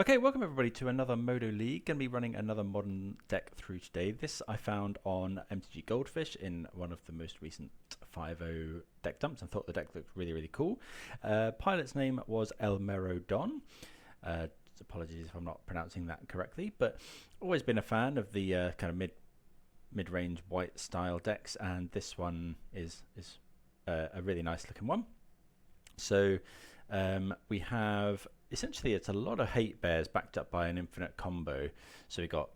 Okay, welcome everybody to another Modo League. Going to be running another modern deck through today. This I found on MTG Goldfish in one of the most recent 5.0 deck dumps and thought the deck looked really cool. Pilot's name was ElMeroDon. Apologies if I'm not pronouncing that correctly, but always been a fan of the kind of mid-range white style decks, and this one is a really nice looking one. So we have, essentially it's a lot of hate bears backed up by an infinite combo. So we got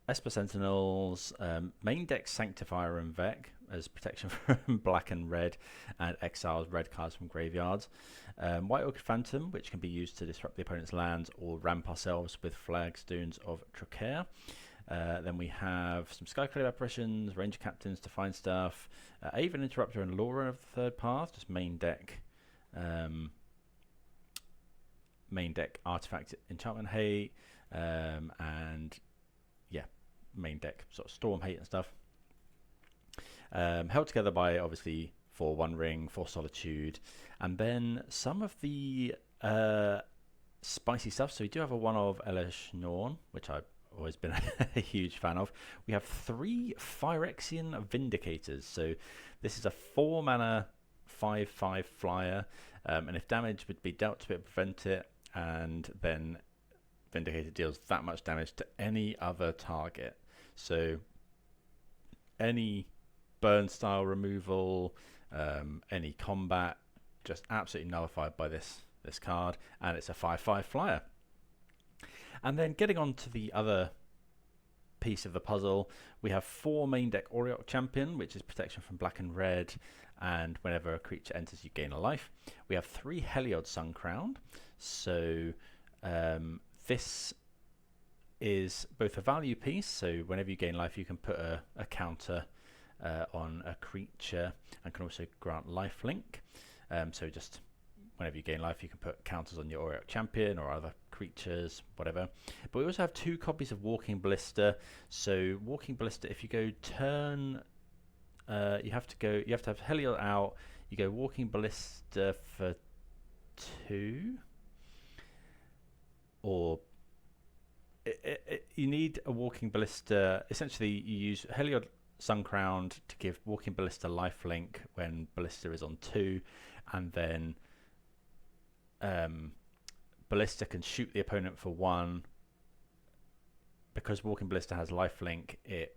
Esper Sentinels, main deck Sanctifier and Vec as protection from black and red, and exiles red cards from graveyards. White Orchid Phantom, which can be used to disrupt the opponent's lands or ramp ourselves with Flagstones of Trocaire. Then we have some Skyclave Apparitions, Ranger Captains to find stuff, Aven Interrupter and Laura of the Third Path, just main deck Artifact Enchantment Hate, and yeah, main deck sort of Storm Hate and stuff. Held together by obviously 4 One Ring, 4 Solitude, and then some of the spicy stuff. So we do have a one of Elish Norn, which I've always been a huge fan of. We have 3 Phyrexian Vindicators. So this is a 4 mana 5/5 flyer, and if damage would be dealt to it, prevent it, and then Vindicator deals that much damage to any other target. So any burn style removal, any combat, just absolutely nullified by this card, and it's a 5/5 flyer. And then getting on to the other piece of the puzzle, we have 4 main deck Aureoch Champion, which is protection from black and red, and whenever a creature enters you gain a life. We have 3 Heliod Suncrowned, so this is both a value piece, so whenever you gain life you can put a counter on a creature, and can also grant lifelink. So just whenever you gain life you can put counters on your Aureoch Champion or other creatures, whatever. But we also have 2 copies of Walking Ballista. So Walking Ballista, if you go turn, you have to have Heliod out, you go Walking Ballista for 2, or you need a Walking Ballista. Essentially you use Heliod Suncrowned to give Walking Ballista lifelink when Ballista is on 2, and then Ballista can shoot the opponent for 1. Because Walking Ballista has lifelink, it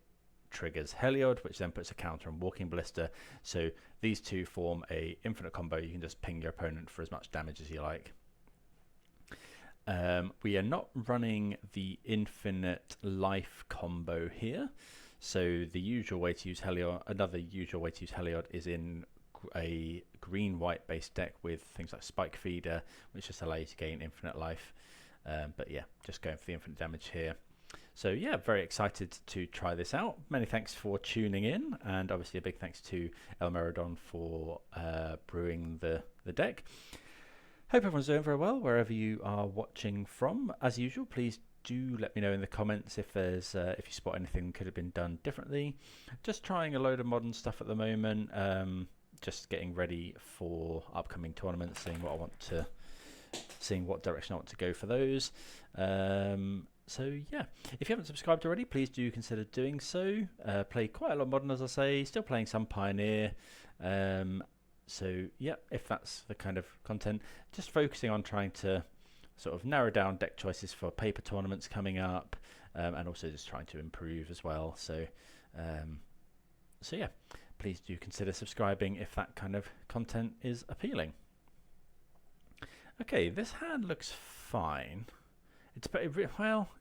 triggers Heliod, which then puts a counter on Walking Ballista. So these 2 form a infinite combo. You can just ping your opponent for as much damage as you like. We are not running the infinite life combo here. So the usual way to use Heliod, another usual way to use Heliod, is in a green-white based deck with things like Spike Feeder, which just allow you to gain infinite life. But yeah, just going for the infinite damage here. So yeah, very excited to try this out. Many thanks for tuning in, and obviously a big thanks to ElMeroDon for brewing the deck. Hope everyone's doing very well wherever you are watching from. As usual, please do let me know in the comments if there's if you spot anything that could have been done differently. Just trying a load of modern stuff at the moment. Just getting ready for upcoming tournaments, seeing what direction I want to go for those. So yeah, if you haven't subscribed already, please do consider doing so. Play quite a lot of modern, as I say, still playing some Pioneer. So yeah, if that's the kind of content, just focusing on trying to sort of narrow down deck choices for paper tournaments coming up, and also just trying to improve as well. So yeah, please do consider subscribing if that kind of content is appealing. Okay, this hand looks fine. It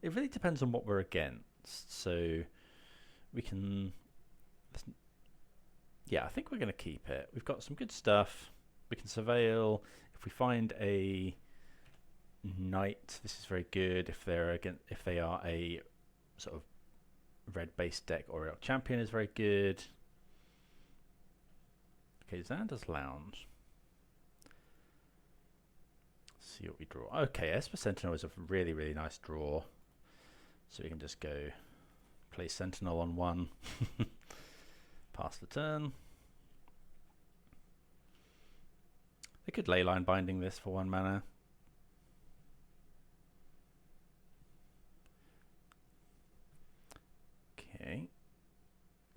really depends on what we're against. So we can, yeah, I think we're going to keep it. We've got some good stuff. We can surveil. If we find a knight, this is very good. If they are a sort of red-based deck, Aureoch Champion is very good. Okay, Xander's Lounge. Let's see what we draw. Okay, Esper Sentinel is a really nice draw. So we can just go play Sentinel on 1. Pass the turn. They could Leyline Binding this for 1 mana. Okay.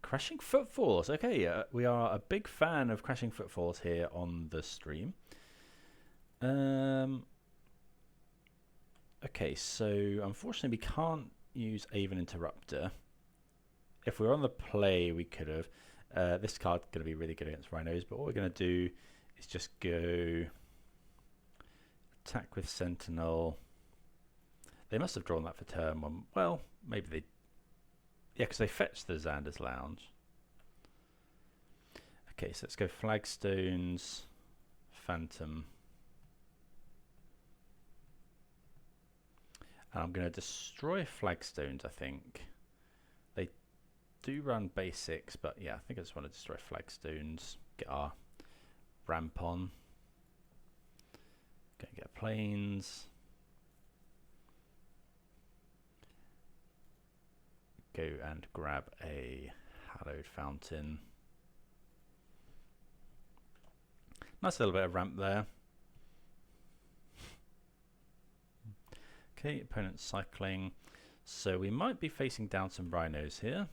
Crashing Footfalls. Okay, we are a big fan of Crashing Footfalls here on the stream. Okay, so unfortunately we can't use Aven Interrupter. If we were on the play, we could have. This card's going to be really good against Rhinos, but what we're going to do is just go attack with Sentinel. They must have drawn that for turn one. Well, maybe they... Yeah, because they fetched the Xander's Lounge. Okay, so let's go Flagstones, Phantom. And I'm going to destroy Flagstones, I think. They do run basics, but yeah, I think I just want to destroy Flagstones, get our ramp on. Go get planes. Go and grab a Hallowed Fountain. Nice little bit of ramp there. Okay, opponent cycling. So we might be facing down some Rhinos here.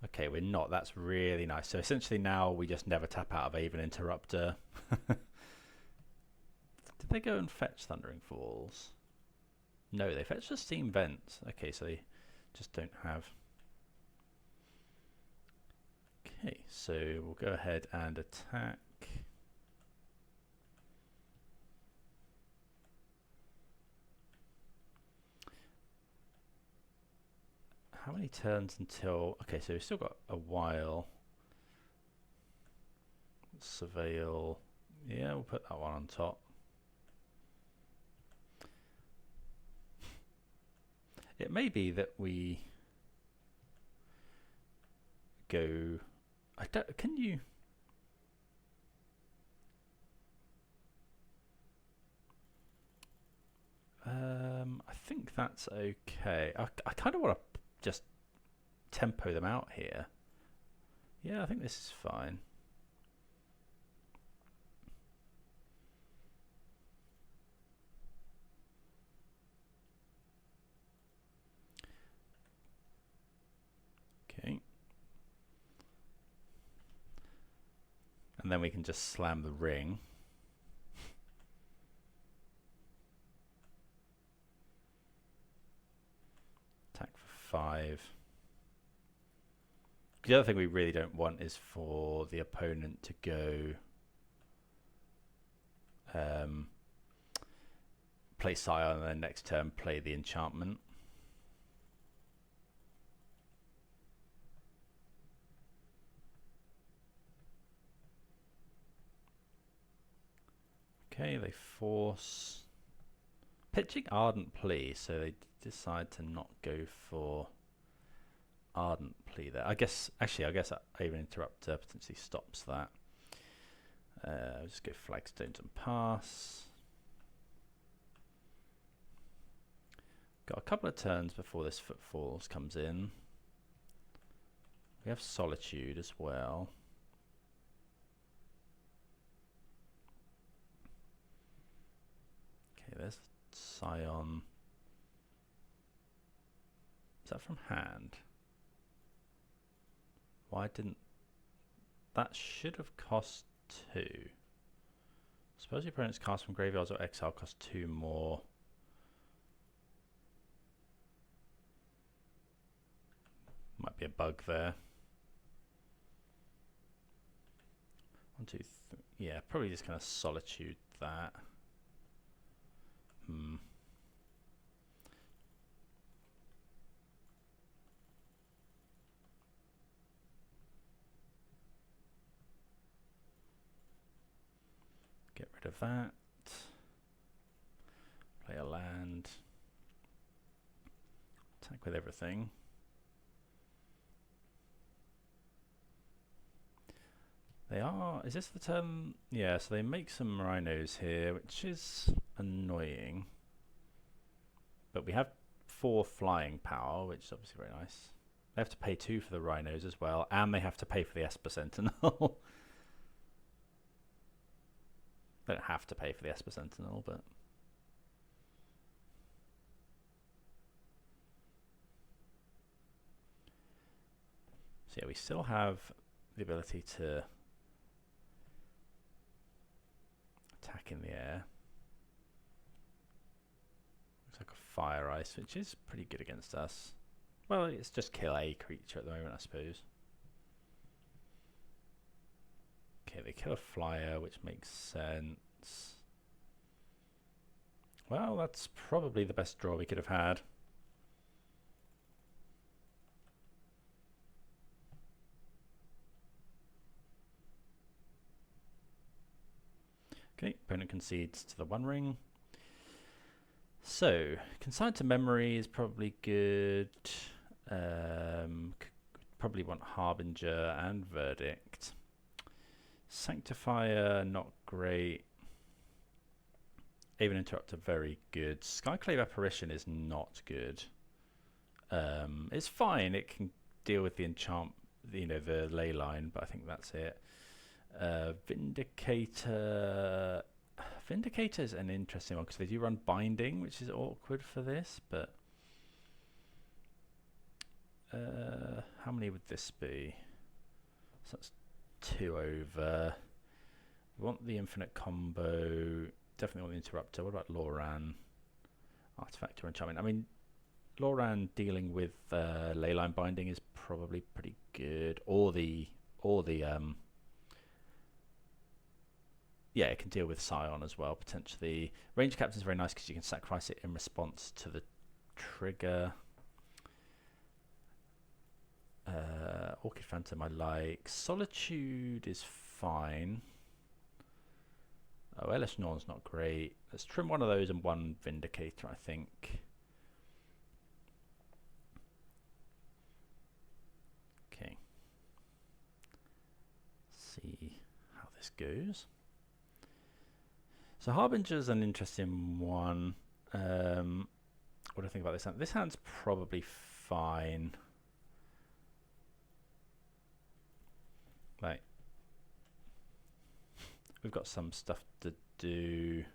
Okay, we're not. That's really nice. So essentially now we just never tap out of Aven Interrupter. Did they go and fetch Thundering Falls? No, they fetched the Steam Vents. Okay, so they just don't have... Okay, so we'll go ahead and attack. How many turns until... Okay, so we've still got a while. Surveil. Yeah, we'll put that one on top. It may be that we go... I don't... Can you... I think that's okay. I kind of want to just tempo them out here. Yeah, I think this is fine. Okay. And then we can just slam the ring. Attack for 5. The other thing we really don't want is for the opponent to go play Scion and then next turn play the enchantment. Okay, they force pitching Ardent Plea, so they decide to not go for Ardent Plea there. I guess Aven Interrupter potentially stops that. I'll just go Flagstones and pass. Got a couple of turns before this Footfalls comes in. We have Solitude as well. Okay, there's Scion. Is that from hand? Why didn't... That should have cost 2. Suppose your opponent's cast from graveyards or exile costs 2 more. Might be a bug there. 1, 2, 3. Yeah, probably just kind of Solitude that. Get rid of that. Play a land. Attack with everything. They are... Is this the turn? Yeah, so they make some Rhinos here, which is annoying. But we have 4 flying power, which is obviously very nice. They have to pay 2 for the Rhinos as well, and they have to pay for the Esper Sentinel. They don't have to pay for the Esper Sentinel, but... So yeah, we still have the ability to attack in the air. Looks like a fire ice, which is pretty good against us. Well, it's just kill a creature at the moment, I suppose. Okay, they kill a flyer, which makes sense. Well, that's probably the best draw we could have had. Okay, opponent concedes to the One Ring. So, Consigned to Memory is probably good. Probably want Harbinger and Verdict. Sanctifier, not great. Aven Interrupter, very good. Skyclave Apparition is not good. It's fine. It can deal with the enchant, the ley line, but I think that's it. Vindicator. Vindicator is an interesting one because they do run Binding, which is awkward for this, but how many would this be? So that's 2 over. We want the infinite combo. Definitely want the Interrupter. What about Loran? Artifact or Enchantment. I mean, Loran dealing with Leyline Binding is probably pretty good. Yeah, it can deal with Scion as well, potentially. Range Captain is very nice because you can sacrifice it in response to the trigger. Orchid Phantom I like. Solitude is fine. Oh, Elish Norn's not great. Let's trim one of those and one Vindicator, I think. Okay. See how this goes. So Harbinger's an interesting one. What do I think about this hand? This hand's probably fine. Right. We've got some stuff to do.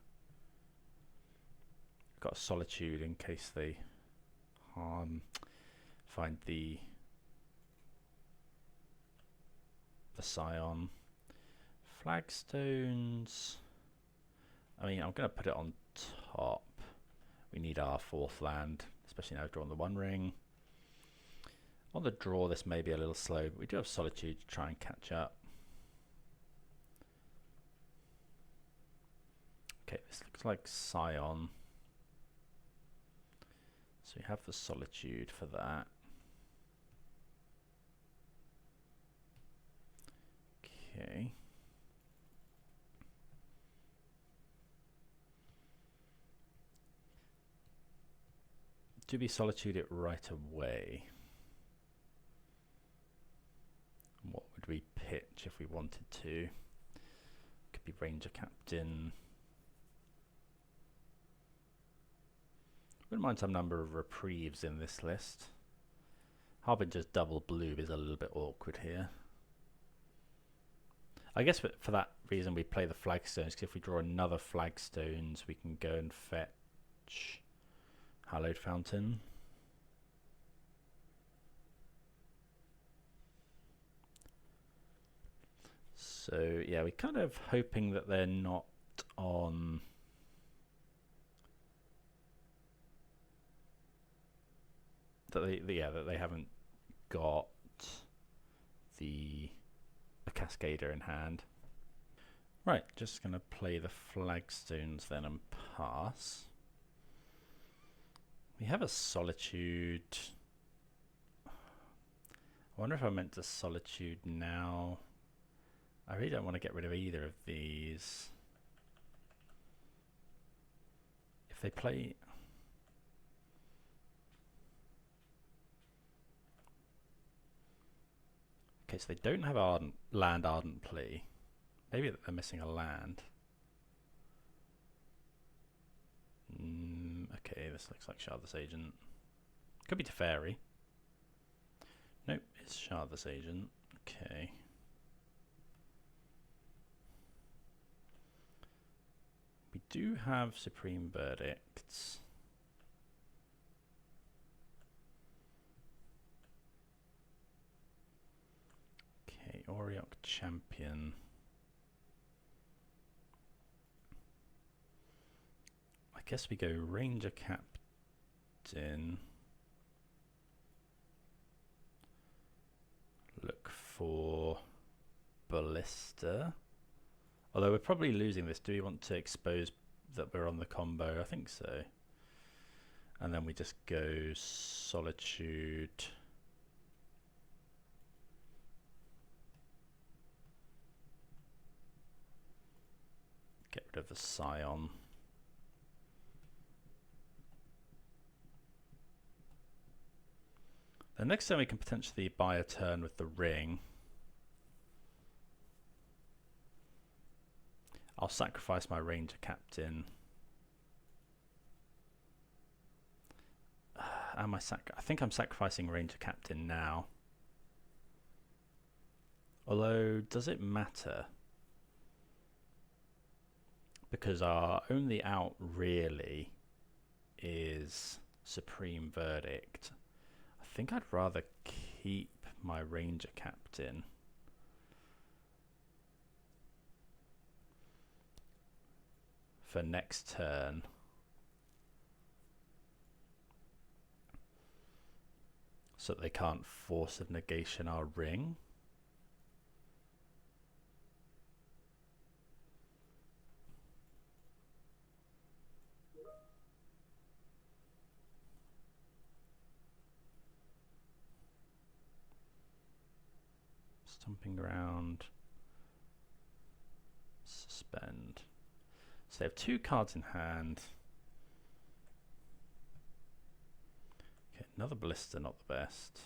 We've got a Solitude in case they find the Scion. Flagstones. I mean, I'm going to put it on top. We need our 4th land, especially now we've drawn the One Ring. On the draw, this may be a little slow, but we do have Solitude to try and catch up. Okay, this looks like Scion. So we have the Solitude for that. Okay. Do we Solitude it right away? What would we pitch if we wanted to? Could be Ranger Captain. Wouldn't mind some number of reprieves in this list. Harbinger's double blue is a little bit awkward here. I guess for that reason we play the Flagstones, because if we draw another Flagstones we can go and fetch Hallowed Fountain. So yeah, we're kind of hoping that they're not on that they haven't got the Cascader in hand. Right, just gonna play the Flagstones then and pass. We have a Solitude. I wonder if I meant to Solitude now. I really don't want to get rid of either of these. If they play... Okay, so they don't have Ardent Plea. Maybe they're missing a land. Okay, this looks like Shardless Agent. Could be Teferi. Nope, it's Shardless Agent. Okay. We do have Supreme Verdicts. Oriok champion. I guess we go Ranger captain. Look for Ballista. Although we're probably losing this. Do we want to expose that we're on the combo? I think so. And then we just go Solitude. Get rid of the Scion. The next time we can potentially buy a turn with the ring. I'll sacrifice my Ranger captain. I think I'm sacrificing Ranger captain now. Although, does it matter? Because our only out really is Supreme Verdict. I think I'd rather keep my Ranger captain. For next turn. So that they can't force a negation our ring. Stomping Ground. Suspend. So they have 2 cards in hand. Okay, another Ballista, not the best.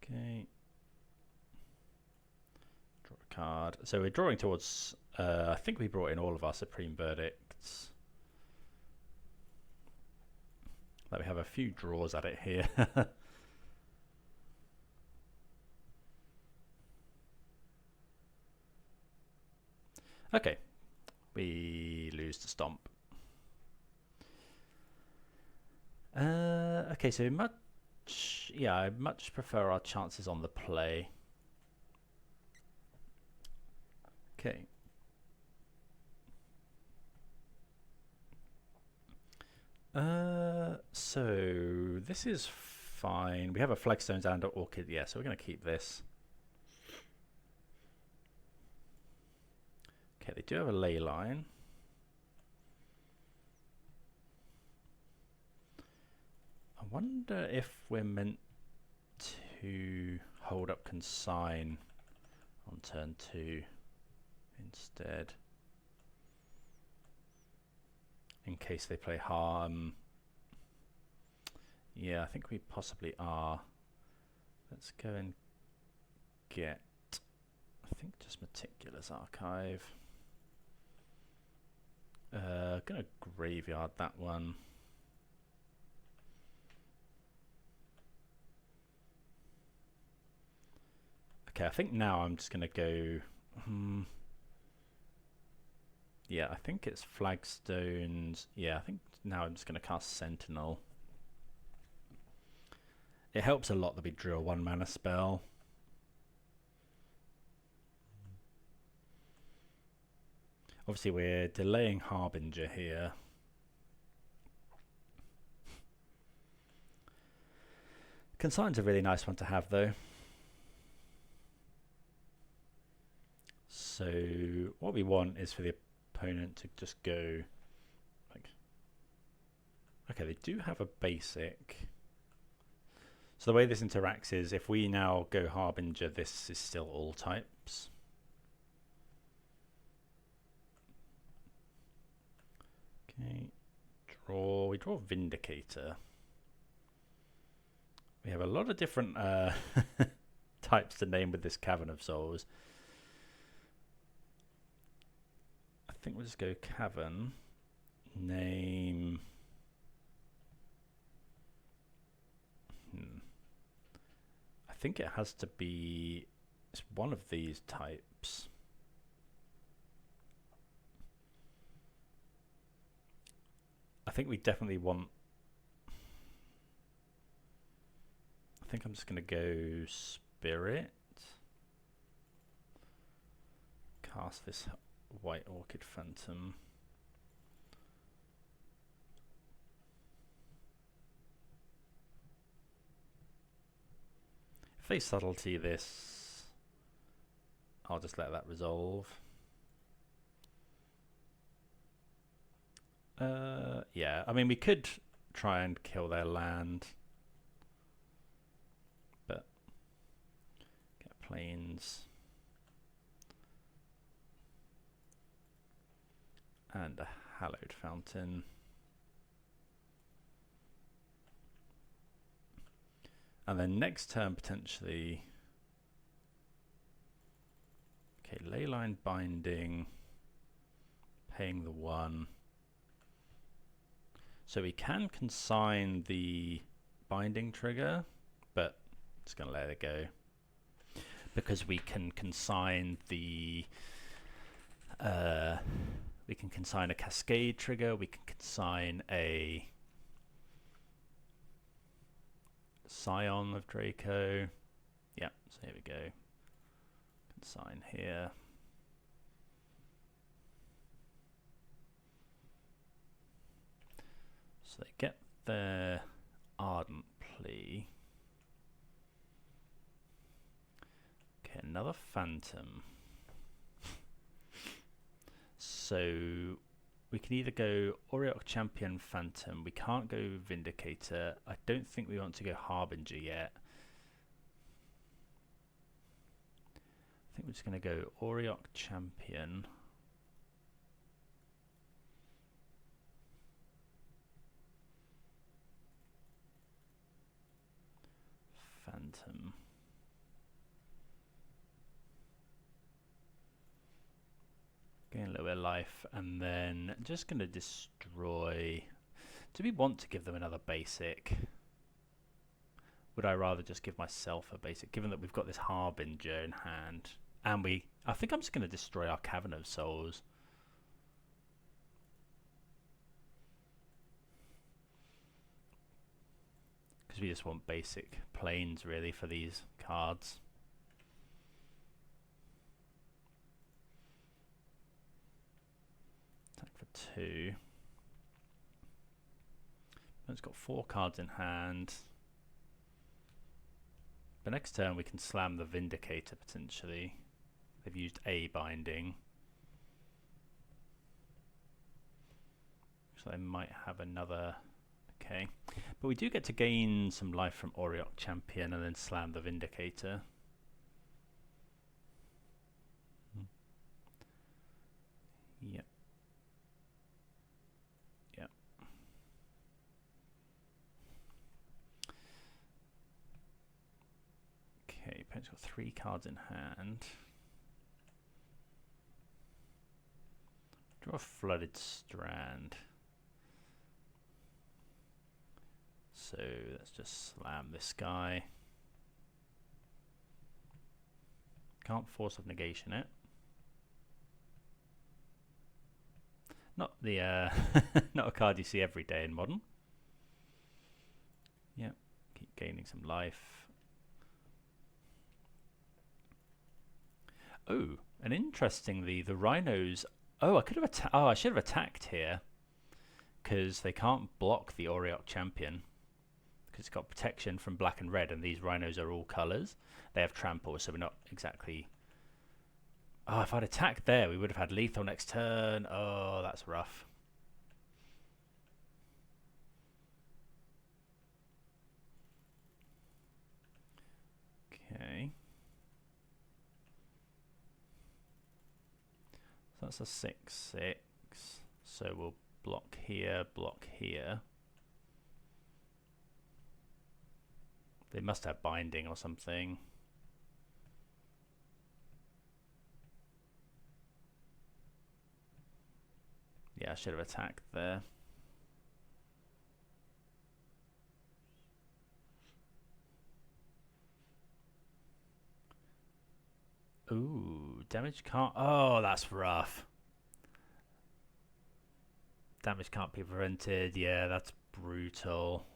Okay. Draw a card. So we're drawing towards... I think we brought in all of our Supreme Verdicts. Like we have a few draws at it here. Okay, we lose to Stomp. Okay, so I much prefer our chances on the play. Okay. So this is fine. We have a Flagstones and an Orchid, yeah, so we're going to keep this. Okay, they do have a ley line. I wonder if we're meant to hold up Consign on turn 2 instead. In case they play harm. Yeah, I think we possibly are. Let's go and get, I think, just Meticulous Archive. Gonna graveyard that one. Okay, I think now I'm just gonna go. Yeah, I think it's Flagstones. Yeah, I think now I'm just gonna cast Sentinel. It helps a lot that we drew a 1-mana spell. Obviously, we're delaying Harbinger here. Consign's a really nice one to have, though. So what we want is for the opponent to just go like, okay, they do have a basic. So the way this interacts is if we now go Harbinger, this is still all types. Okay, we draw Vindicator. We have a lot of different types to name with this Cavern of Souls. I think we'll just go Cavern. Name. I think it has to be. It's one of these types. think we definitely want... I think I'm just going to go Spirit. Cast this White Orchid Phantom. If they subtlety this, I'll just let that resolve. Yeah, I mean, we could try and kill their land, but get plains and a Hallowed Fountain. And then next turn, potentially... Okay, Leyline Binding, paying the 1. So we can consign the binding trigger, but just going to let it go. Because we can consign the... we can consign a Cascade trigger, we can consign a Scion of Draco. Yeah, so here we go. Consign here. So they get their Ardent Plea. Okay, another Phantom. So we can either go Auriok Champion Phantom. We can't go Vindicator. I don't think we want to go Harbinger yet. I think we're just going to go Auriok Champion. Phantom. Gain a little bit of life, and then just going to destroy. Do we want to give them another basic? Would I rather just give myself a basic, given that we've got this Harbinger in hand? And I think I'm just going to destroy our Cavern of Souls. Because we just want basic planes, really, for these cards. Attack for 2. It's got 4 cards in hand. But next turn we can slam the Vindicator potentially. They've used a binding. So they might have another. Okay. But we do get to gain some life from Auriok Champion and then slam the Vindicator. Yep. Yep. Okay, opponent's got 3 cards in hand. Draw a Flooded Strand. So let's just slam this guy. Can't force of negation it. Not the not a card you see every day in Modern. Yep, keep gaining some life. Oh, and interestingly, the rhinos. Oh, I could have attacked. Oh, I should have attacked here because they can't block the Auriok Champion because it's got protection from black and red, and these rhinos are all colours. They have trample, so we're not exactly. Oh, if I'd attacked there, we would have had lethal next turn. Oh, that's rough. Okay. So that's a 6/6. So we'll block here, block here. They must have binding or something. Yeah, I should have attacked there. Ooh, damage can't. Oh, that's rough. Damage can't be prevented. Yeah, that's brutal.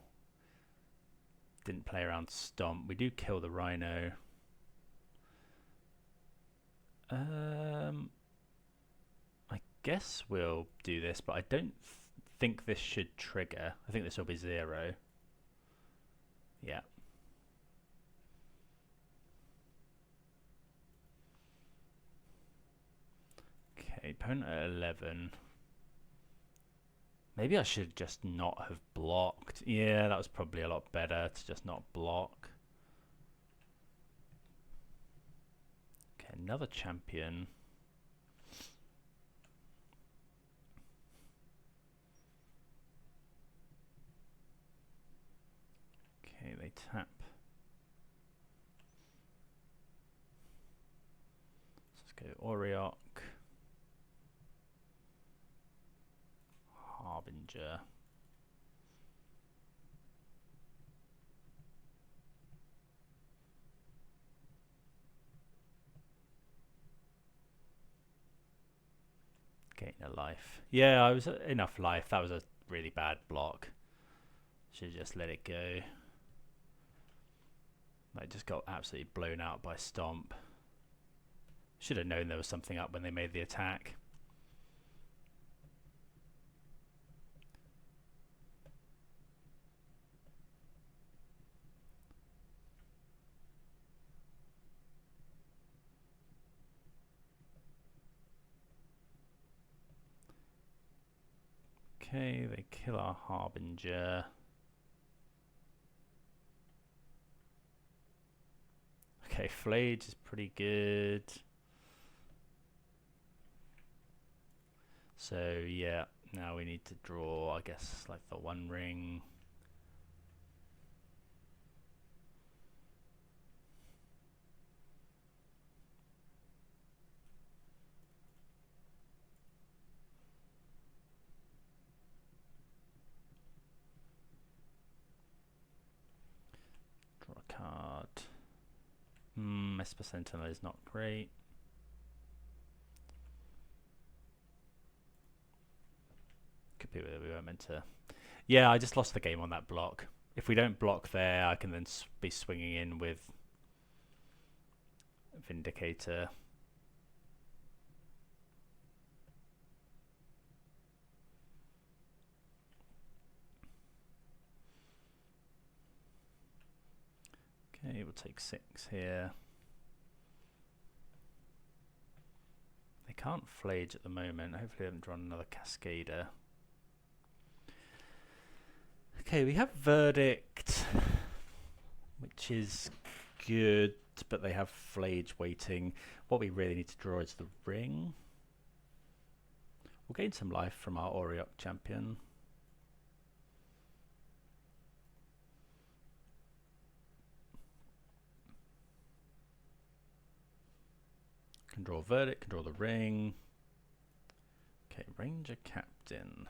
Didn't play around Stomp. We do kill the Rhino. I guess we'll do this, but I don't think this should trigger. I think this will be 0. Yeah. Okay, opponent at 11. Maybe I should just not have blocked. Yeah, that was probably a lot better to just not block. Okay, another champion. Okay, they tap. Let's go Oriok. Harbinger. Gain a life. Yeah, I was enough life. That was a really bad block. Should just let it go. I just got absolutely blown out by Stomp. Should have known there was something up when they made the attack. Okay, they kill our Harbinger. Okay, Flage is pretty good. So yeah, now we need to draw, I guess, like the One Ring. Draw a card. Esper Sentinel is not great. Could be whether we weren't meant to. Yeah, I just lost the game on that block. If we don't block there, I can then be swinging in with Vindicator. Okay, we'll take 6 here. They can't Flage at the moment. Hopefully they haven't drawn another Cascader. Okay, we have Verdict, which is good, but they have Flage waiting. What we really need to draw is the ring. We'll gain some life from our Oriok champion. Can draw Verdict, can draw the ring. Okay, Ranger Captain.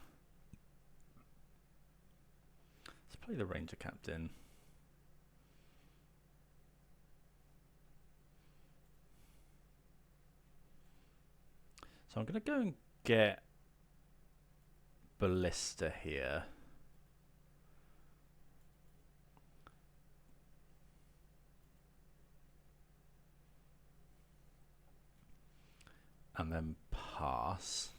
Let's play the Ranger Captain. So I'm going to go and get Ballista here. And then pass.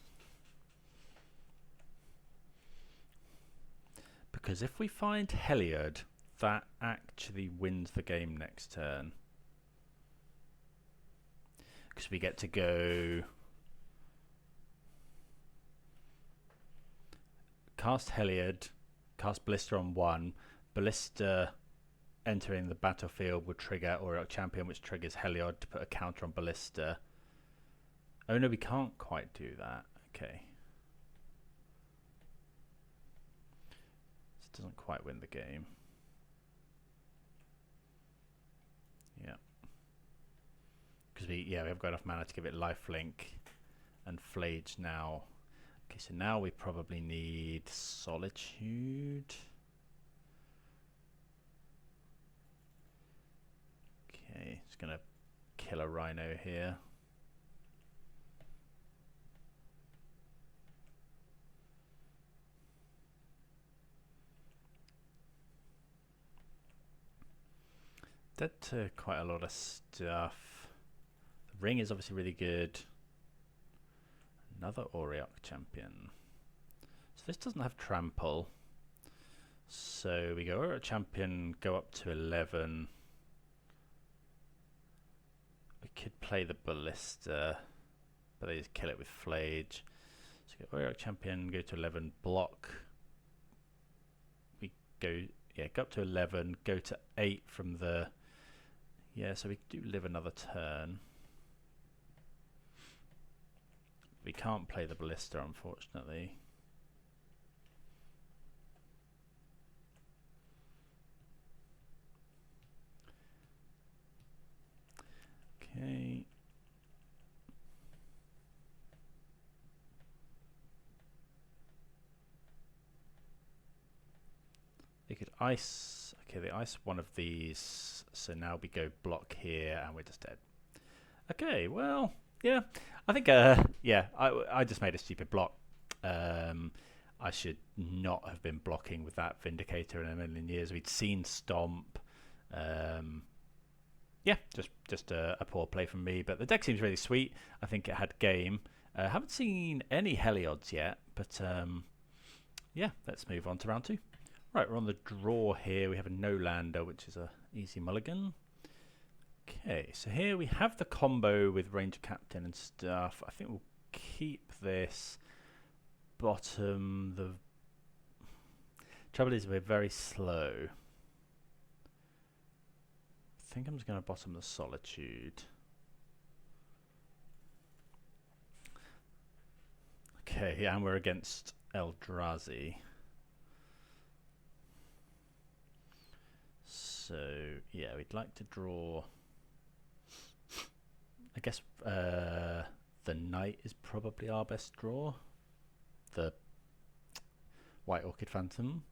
Because if we find Heliod, that actually wins the game next turn. Because we get to go cast Heliod, cast Ballista on 1. Ballista entering the battlefield will trigger Oriok Champion, which triggers Heliod to put a counter on Ballista. Oh no, we can't quite do that. Okay. This doesn't quite win the game. Yeah. Because we have got enough mana to give it lifelink and Flage now. Okay, so now we probably need Solitude. Okay, it's gonna kill a Rhino here. Dead to quite a lot of stuff. The ring is obviously really good. Another Auriok champion. So this doesn't have trample. So we go Auriok champion, go up to 11. We could play the ballista, but they just kill it with Flage. So we go Auriok champion, go to 11, block. We go, yeah, go up to 11, go to 8 from the, yeah, so we do live another turn. We can't play the ballista, unfortunately. Okay. They could ice. Okay, they ice one of these. So now we go block here, and we're just dead. Okay, well, yeah. I think, yeah, I just made a stupid block. I should not have been blocking with that Vindicator in a million years. We'd seen Stomp. Yeah, just a poor play from me. But the deck seems really sweet. I think it had game. Haven't seen any Heliods yet, but yeah, let's move on to round 2. Right, we're on the draw here. We have a no-lander, which is a easy mulligan. Okay, so here we have the combo with Ranger Captain and stuff. I think we'll keep this bottom. The trouble is we're very slow. I think I'm just going to bottom the Solitude. Okay, and we're against Eldrazi. So, yeah, we'd like to draw... I guess the Knight is probably our best draw. The White Orchid Phantom.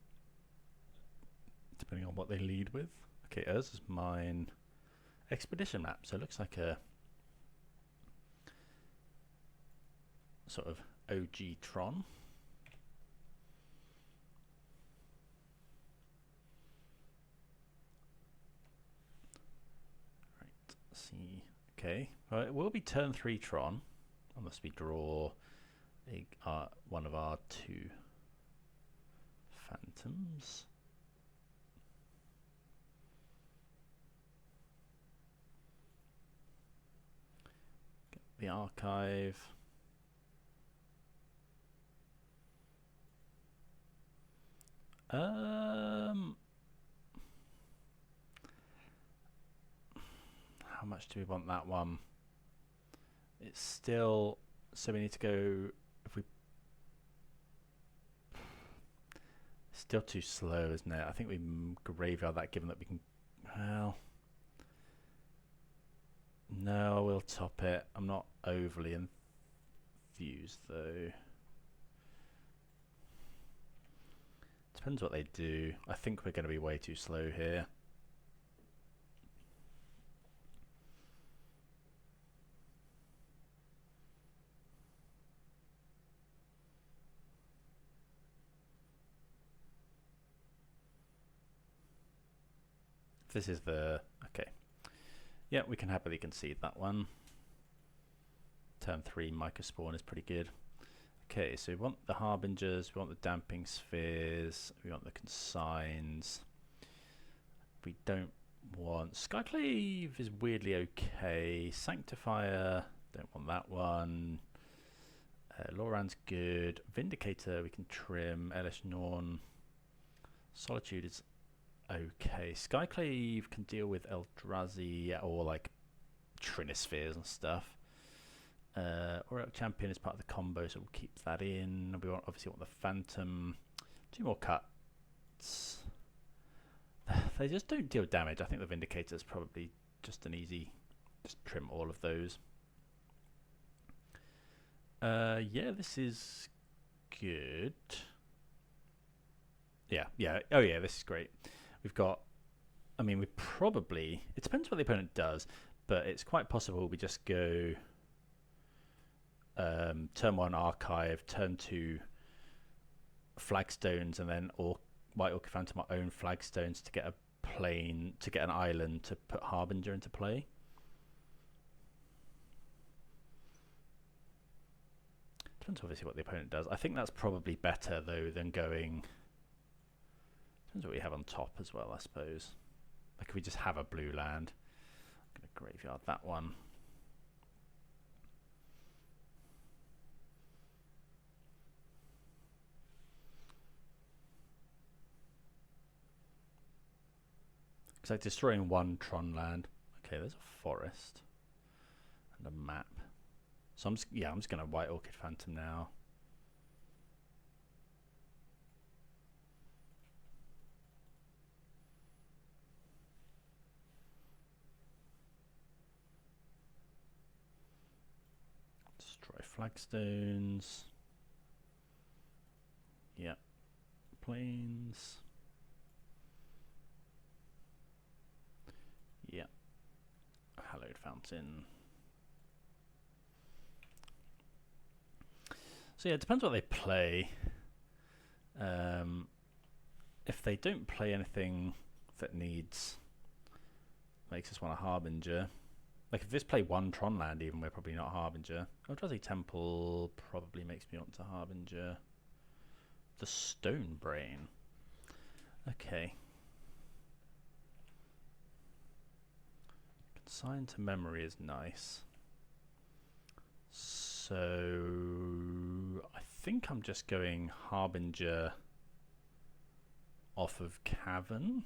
Depending on what they lead with. Okay, ours is mine. Expedition map. So it looks like a sort of OG Tron. Right, let's see. Okay, well, it will be turn 3 Tron, unless we draw one of our 2 Phantoms. Get the archive. How much do we want that one? It's still, so we need to go, if we, still too slow, isn't it? I think we graveyard that, given that we can, well, no, we'll top it. I'm not overly enthused though. Depends what they do. I think we're going to be way too slow here. This is the, okay. Yeah, we can happily concede that one. Turn 3 Mycospawn is pretty good. Okay, so we want the Harbingers, we want the Damping Spheres, we want the Consigns. We don't want... Skyclave is weirdly okay. Sanctifier, don't want that one. Loran's good. Vindicator we can trim. Elish Norn. Solitude is okay. Skyclave can deal with Eldrazi or like Trinispheres and stuff. Auriok Champion is part of the combo, so we'll keep that in. We obviously want the Phantom. 2 more cuts. They just don't deal damage. I think the Vindicator is probably just an easy, just trim all of those. Yeah, this is good. Yeah. Oh yeah, this is great. We've got, I mean, we probably, it depends what the opponent does, but it's quite possible we just go turn 1 Archive, turn 2 Flagstones, and then White Orchid Phantom our own Flagstones to get a plane to get an island to put Harbinger into play. Depends obviously what the opponent does. I think that's probably better though than going. Depends what we have on top as well, I suppose. Like if we just have a blue land, I'm going to graveyard that one. It's like destroying one Tron land. Okay, there's a forest and a map. So I'm just going to White Orchid Phantom now. Destroy flagstones. Yeah. Plains. Yeah. Hallowed Fountain. So yeah, it depends what they play. If they don't play anything that makes us want a Harbinger. Like if this play one Tron land even, we're probably not Harbinger. Eldrazi Temple probably makes me want to Harbinger. The Stone Brain. Okay. Consign to Memory is nice. So I think I'm just going Harbinger off of Cavern.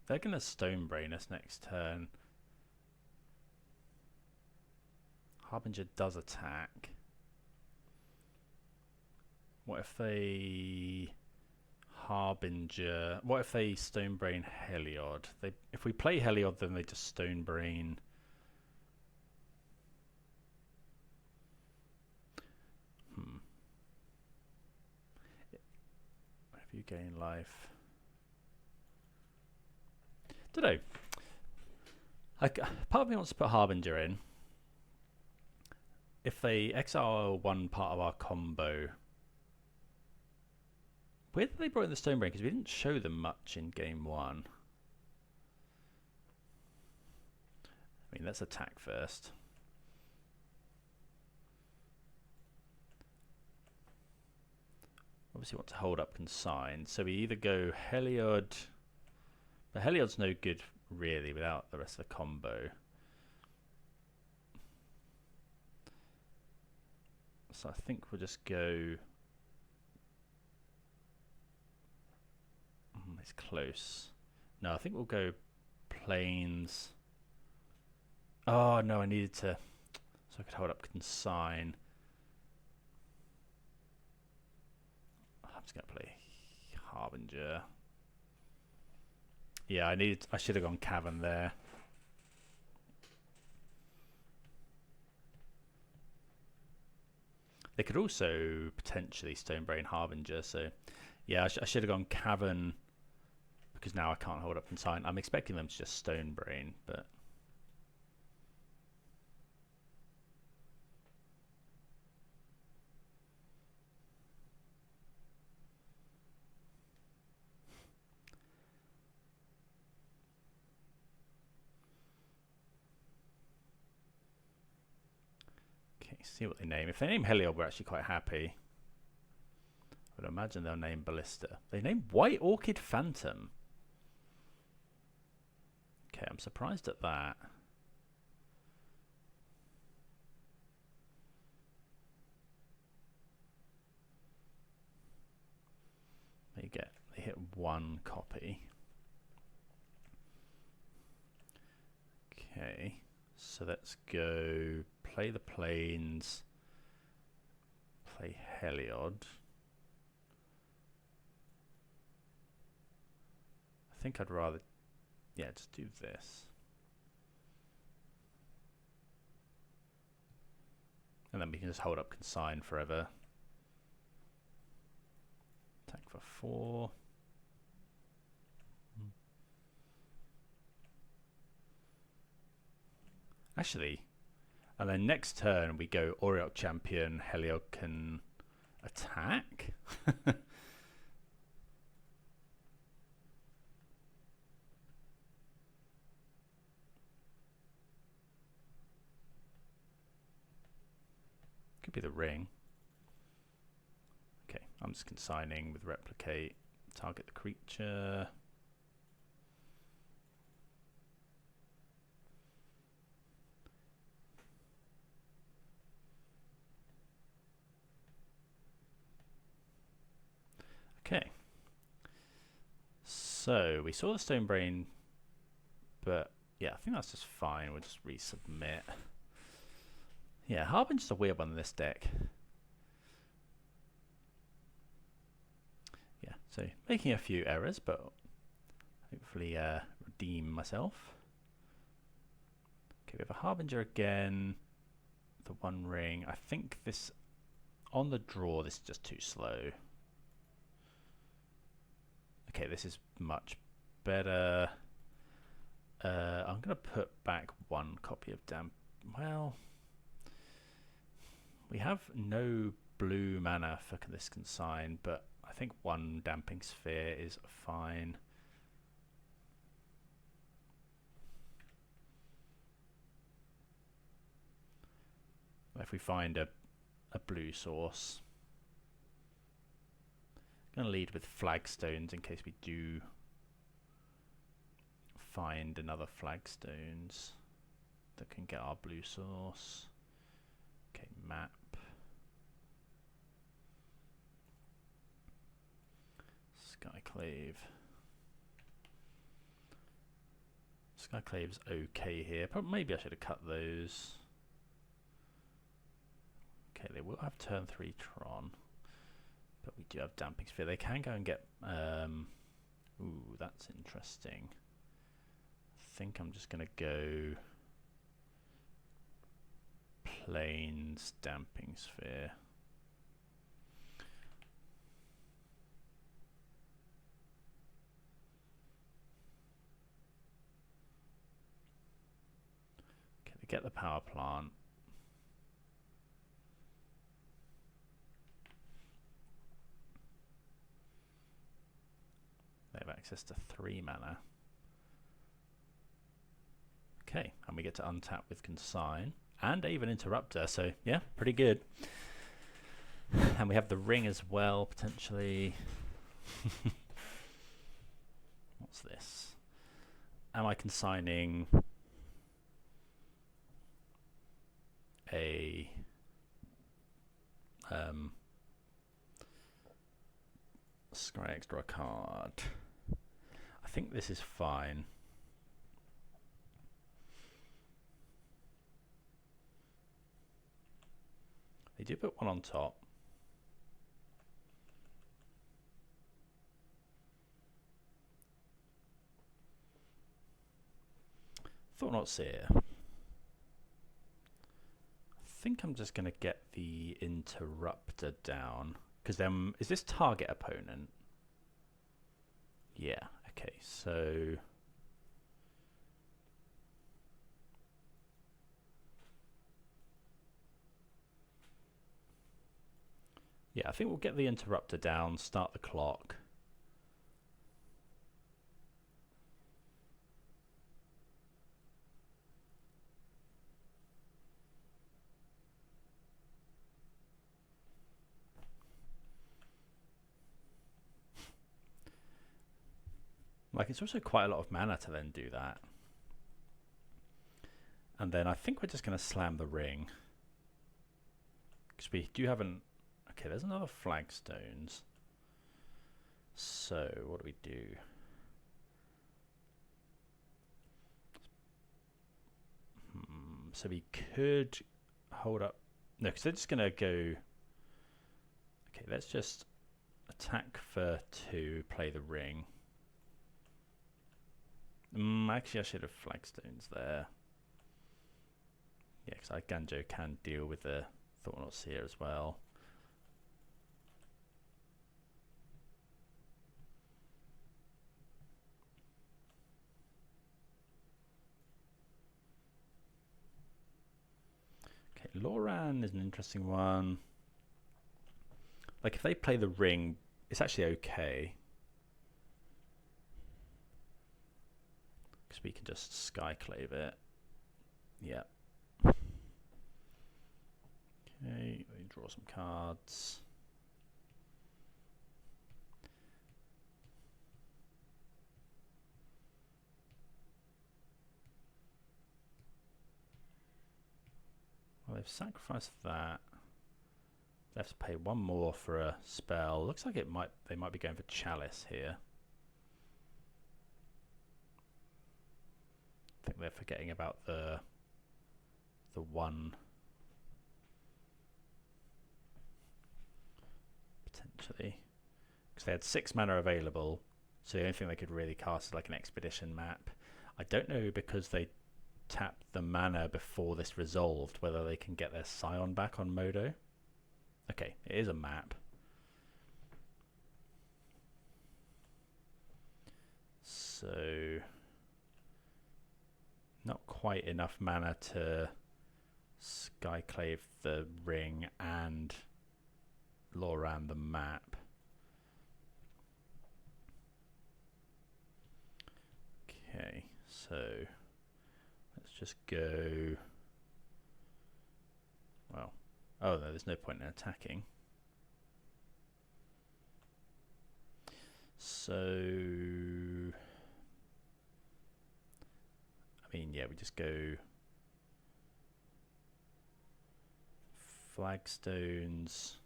They're going to Stone Brain us next turn. Harbinger does attack. What if they Harbinger? What if they Stone Brain Heliod? If we play Heliod, then they just Stone Brain. If you gain life. Don't know. Part of me wants to put Harbinger in. If they exile one part of our combo. Where did they brought in the Stone Brain? Because we didn't show them much in game one. I mean, let's attack first. Obviously want to hold up Consign. So we either go Heliod. But Heliod's no good really without the rest of the combo. So I think we'll just go. It's close. No, I think we'll go Plains. Oh no, I needed to. So I could hold up Consign. I'm just gonna play Harbinger. Yeah, I should have gone Cavern there. They could also potentially Stone Brain Harbinger, so yeah, I should have gone Cavern because now I can't hold up Consign. I'm expecting them to just Stone Brain, but see what they name. If they name Heliod, we're actually quite happy. I would imagine they'll name Ballista. They name White Orchid Phantom. Okay, I'm surprised at that. They hit one copy. Okay, so let's go play the Plains, play Heliod. I think I'd rather, yeah, just do this. And then we can just hold up Consign forever. Attack for 4. Actually, and then next turn we go Auriok Champion, Heliod can Attack? Could be the ring. Okay, I'm just consigning with replicate. Target the creature. Okay. So we saw the Stone Brain, but yeah, I think that's just fine. We'll just resubmit. Yeah, Harbinger's a weird one in this deck. Yeah, so making a few errors, but hopefully redeem myself. Okay, we have a Harbinger again. The One Ring. I think this, on the draw, this is just too slow. Okay, this is much better. I'm going to put back one copy of Damp. Well, we have no blue mana for this consign, but I think one Damping Sphere is fine. If we find a blue source, I'm going to lead with Flagstones in case we do find another Flagstones that can get our blue source. Okay, map. Skyclave. Skyclave's okay here. Probably, maybe I should have cut those. Okay, they will have turn 3 Tron, but we do have Damping Sphere. They can go and get... ooh, that's interesting. I think I'm just going to go Plains Damping Sphere. Okay, they get the power plant. They have access to 3 mana. Okay, and we get to untap with Consign and even Interrupter, so yeah, pretty good. And we have the ring as well, potentially. What's this? Am I consigning a scry extra card? I think this is fine. They do put one on top. Thought not Seer. I think I'm just going to get the Interrupter down. Because then, is this target opponent? Yeah, okay, so... yeah, I think we'll get the Interrupter down, start the clock. Like, it's also quite a lot of mana to then do that. And then I think we're just going to slam the ring. Because we do have an... okay, there's another Flagstones. So, what do we do? So we could hold up... no, because they're just going to go... okay, let's just attack for 2, play the ring. Actually, I should have Flagstones there. Yeah, because Ganjo can deal with the Thought-Knot here as well. Okay, Loran is an interesting one. Like if they play the ring, it's actually okay. Because we can just Skyclave it. Yeah. Okay, we draw some cards. Well, they've sacrificed that. They have to pay one more for a spell. Looks like they might be going for Chalice here. I think they're forgetting about the one potentially, because they had 6 mana available, so the only thing they could really cast is like an Expedition map. I don't know, because they tapped the mana before this resolved, whether they can get their Scion back on Modo. Okay, it is a map. So not quite enough mana to Skyclave the ring and Loran the map. Okay, so let's just go. Well, oh no, there's no point in attacking. So I mean, yeah, we just go flagstones.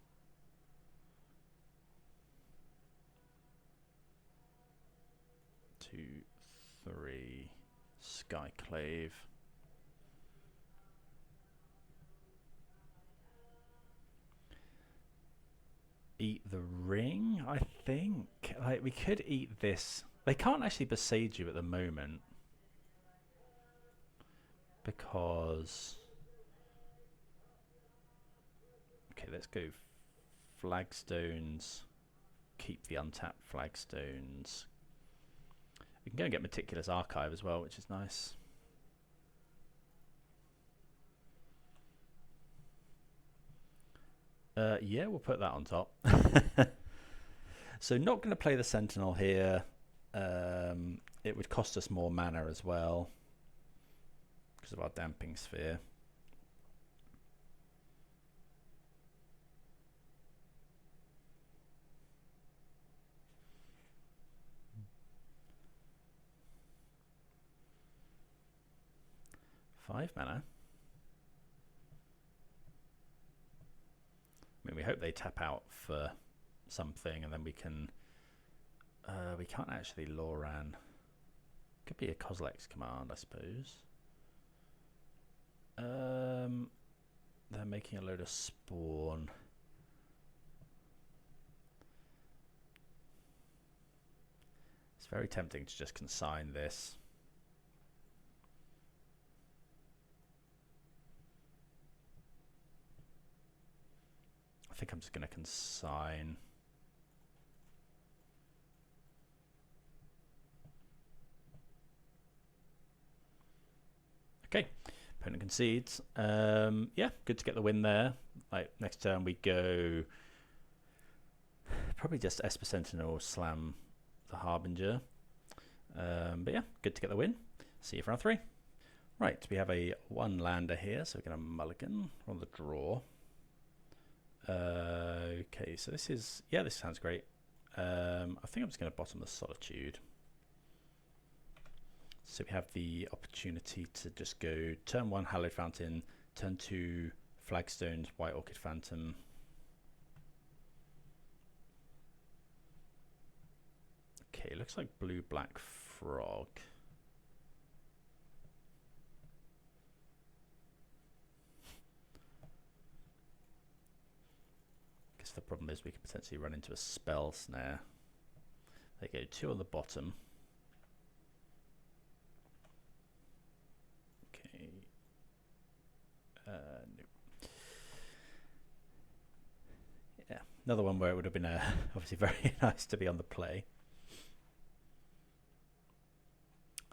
2, 3, Skyclave. Eat the ring, I think. Like, we could eat this. They can't actually besiege you at the moment, because okay, let's go flagstones, keep the untapped flagstones. We can go and get Meticulous Archive as well, which is nice. Yeah, we'll put that on top. So not going to play the Sentinel here. It would cost us more mana as well because of our Damping Sphere. Five mana. I mean, we hope they tap out for something, and then we can. We can't actually Loran. Could be a Kozilek's command, I suppose. They're making a load of spawn. It's very tempting to just consign this. I think I'm just going to consign. Okay, opponent concedes. Yeah, good to get the win there. Like, next turn we go probably just Esper Sentinel slam the Harbinger. But yeah, good to get the win. See you for round 3. Right, we have a 1 lander here, so we're going to mulligan on the draw. Okay, so this is, yeah, this sounds great. I think I'm just going to bottom the Solitude. So we have the opportunity to just go turn 1 Hallowed Fountain, turn 2 Flagstones, White Orchid Phantom. Okay, looks like Blue Black Frog. Guess the problem is we could potentially run into a Spell Snare. There you go, 2 on the bottom. No. Yeah, another one where it would have been obviously very nice to be on the play.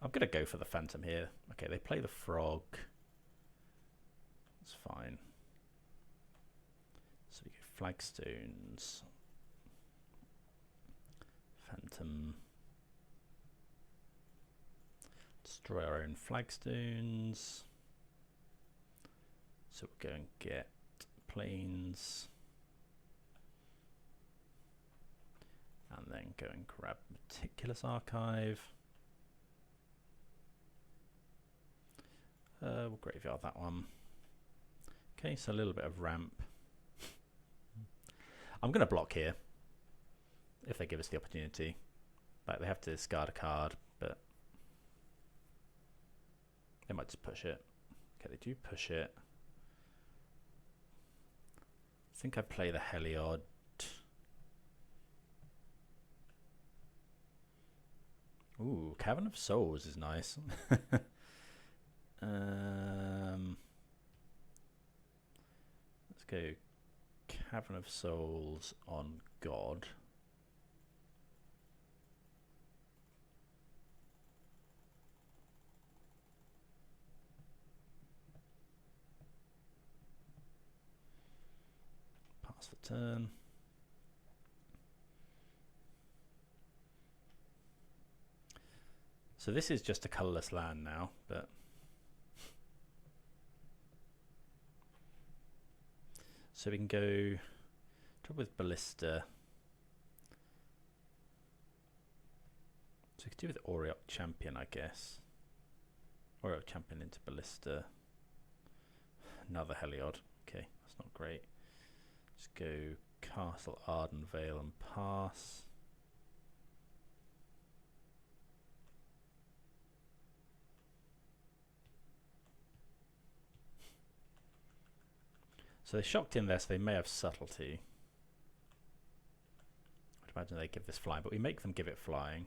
I'm going to go for the Phantom here. Okay, they play the Frog. That's fine. So we go Flagstones. Phantom. Destroy our own flagstones. So we'll go and get planes. And then go and grab Meticulous Archive. We'll graveyard that one. Okay, so a little bit of ramp. I'm going to block here if they give us the opportunity. Like, they have to discard a card, but they might just push it. Okay, they do push it. I think I play the Heliod. Ooh, Cavern of Souls is nice. Let's go Cavern of Souls on God. Pass the turn. So this is just a colourless land now, but so we can go trouble with Ballista. So we could do with Aureok Champion, I guess. Aureok Champion into Ballista. Another Heliod. Okay, that's not great. Just go Castle Ardenvale and pass. So they shocked in there, so they may have subtlety. I'd imagine they give this flying, but we make them give it flying.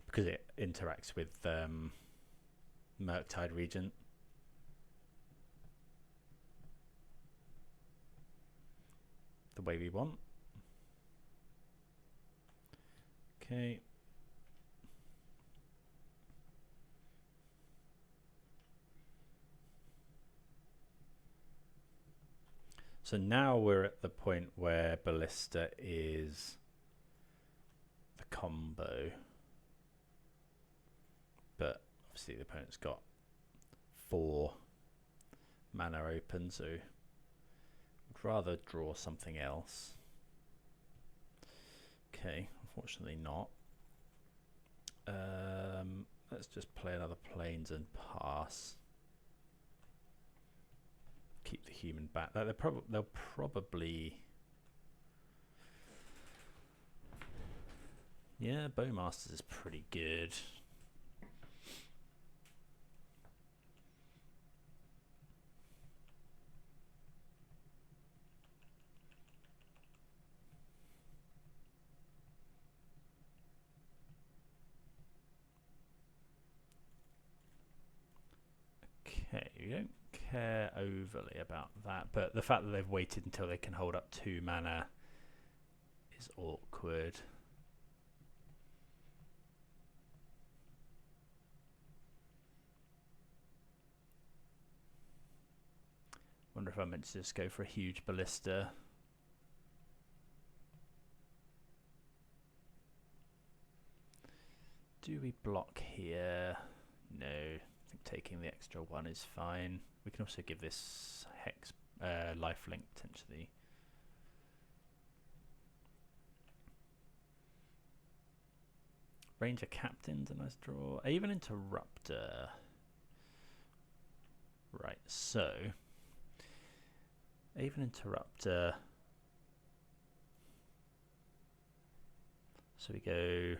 Because it interacts with Murktide Regent. The way we want. Okay. So now we're at the point where Ballista is the combo. But obviously the opponent's got 4 mana open, so rather draw something else. Okay, unfortunately not. Let's just play another planes and pass. Keep the human back. They'll probably. Yeah, Bowmasters is pretty good. Okay, we don't care overly about that, but the fact that they've waited until they can hold up 2 mana is awkward. Wonder if I meant to just go for a huge Ballista. Do we block here? No. I think taking the extra 1 is fine. We can also give this Hex lifelink potentially. Ranger Captain's a nice draw. Even Interrupter. Right, so even Interrupter. So we go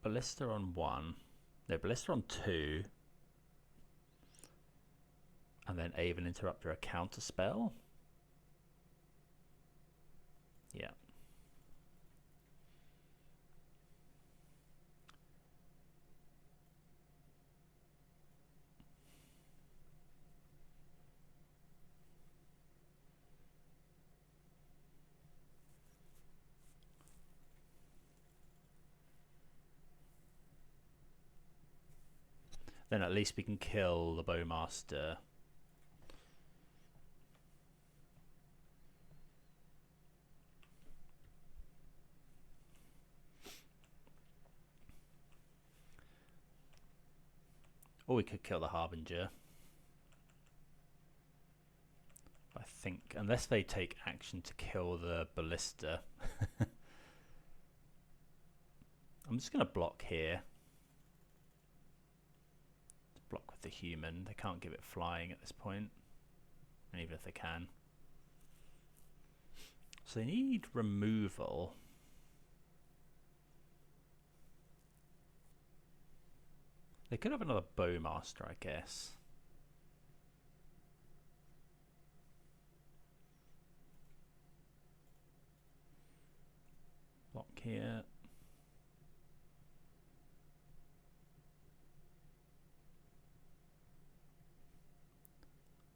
Ballista on 1. No, Ballista on 2. And then Aven Interrupter a counter spell. Yeah. then at least we can kill the Bowmaster. Or we could kill the Harbinger. I think, unless they take action to kill the Ballista. I'm just going to block here. Block with the human. They can't give it flying at this point. And even if they can. So they need removal. They could have another Bowmaster, I guess. Block here.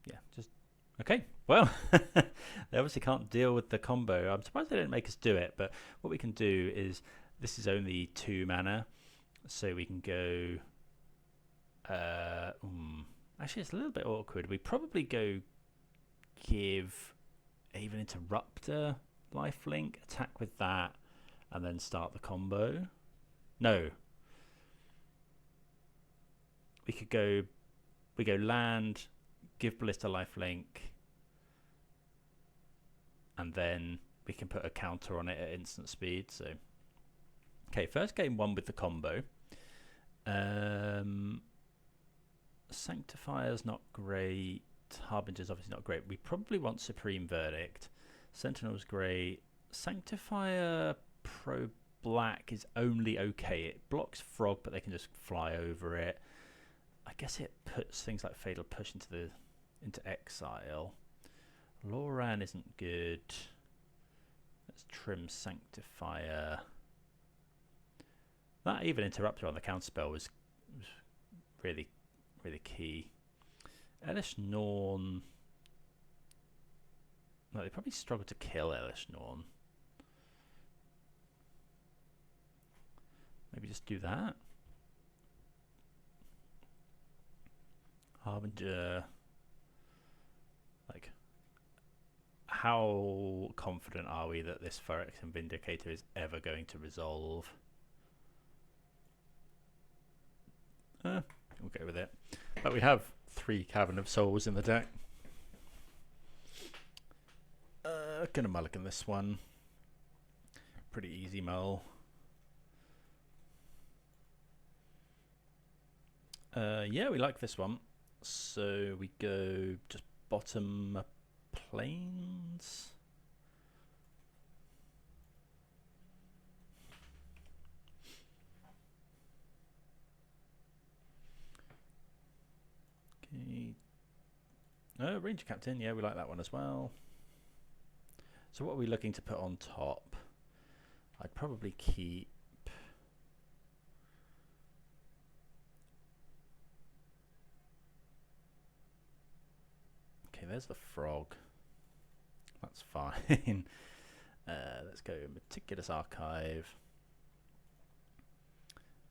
Yeah, just okay. Well, they obviously can't deal with the combo. I'm surprised they didn't make us do it, but what we can do is, this is only 2 mana, so we can go actually it's a little bit awkward. We probably go give even Interrupter lifelink, attack with that, and then start the combo. No, we go land, give Ballista lifelink, and then we can put a counter on it at instant speed. So okay, first game 1 with the combo. Sanctifier's not great. Harbinger's obviously not great. We probably want Supreme Verdict. Sentinel's great. Sanctifier Pro Black is only okay. It blocks Frog, but they can just fly over it. I guess it puts things like Fatal Push into exile. Loran isn't good. Let's trim Sanctifier. That even Interrupter on the counterspell was really key. Elish Norn. No, they probably struggle to kill Elish Norn. Maybe just do that. Harbinger. Like, how confident are we that this Phyrexian Vindicator is ever going to resolve? We'll go with it. But we have 3 Cavern of Souls in the deck. Gonna mulligan this one. Pretty easy mull. Yeah, we like this one. So we go just bottom plains. Okay. Ranger Captain, yeah, we like that one as well. So what are we looking to put on top? I'd probably keep... Okay, there's the frog. That's fine. Let's go Meticulous Archive.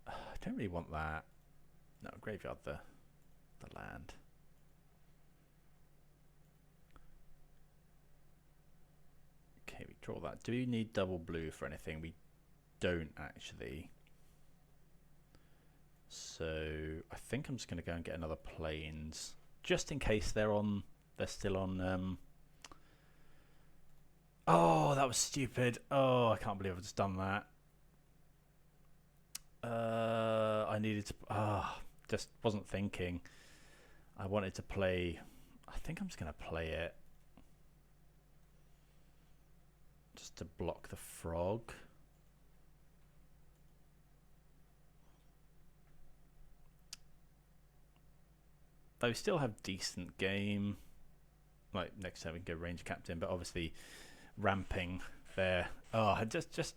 I don't really want that. No, graveyard the land. Okay, we draw that. Do we need double blue for anything? We don't actually. So I think I'm just going to go and get another plains, just in case they're still on. Oh, that was stupid. Oh, I can't believe I've just done that. I needed to. Just wasn't thinking. I wanted to play. I think I'm just going to play it just to block the frog. Though we still have decent game. Like next time we can go Ranger Captain, but obviously ramping there. Oh, I just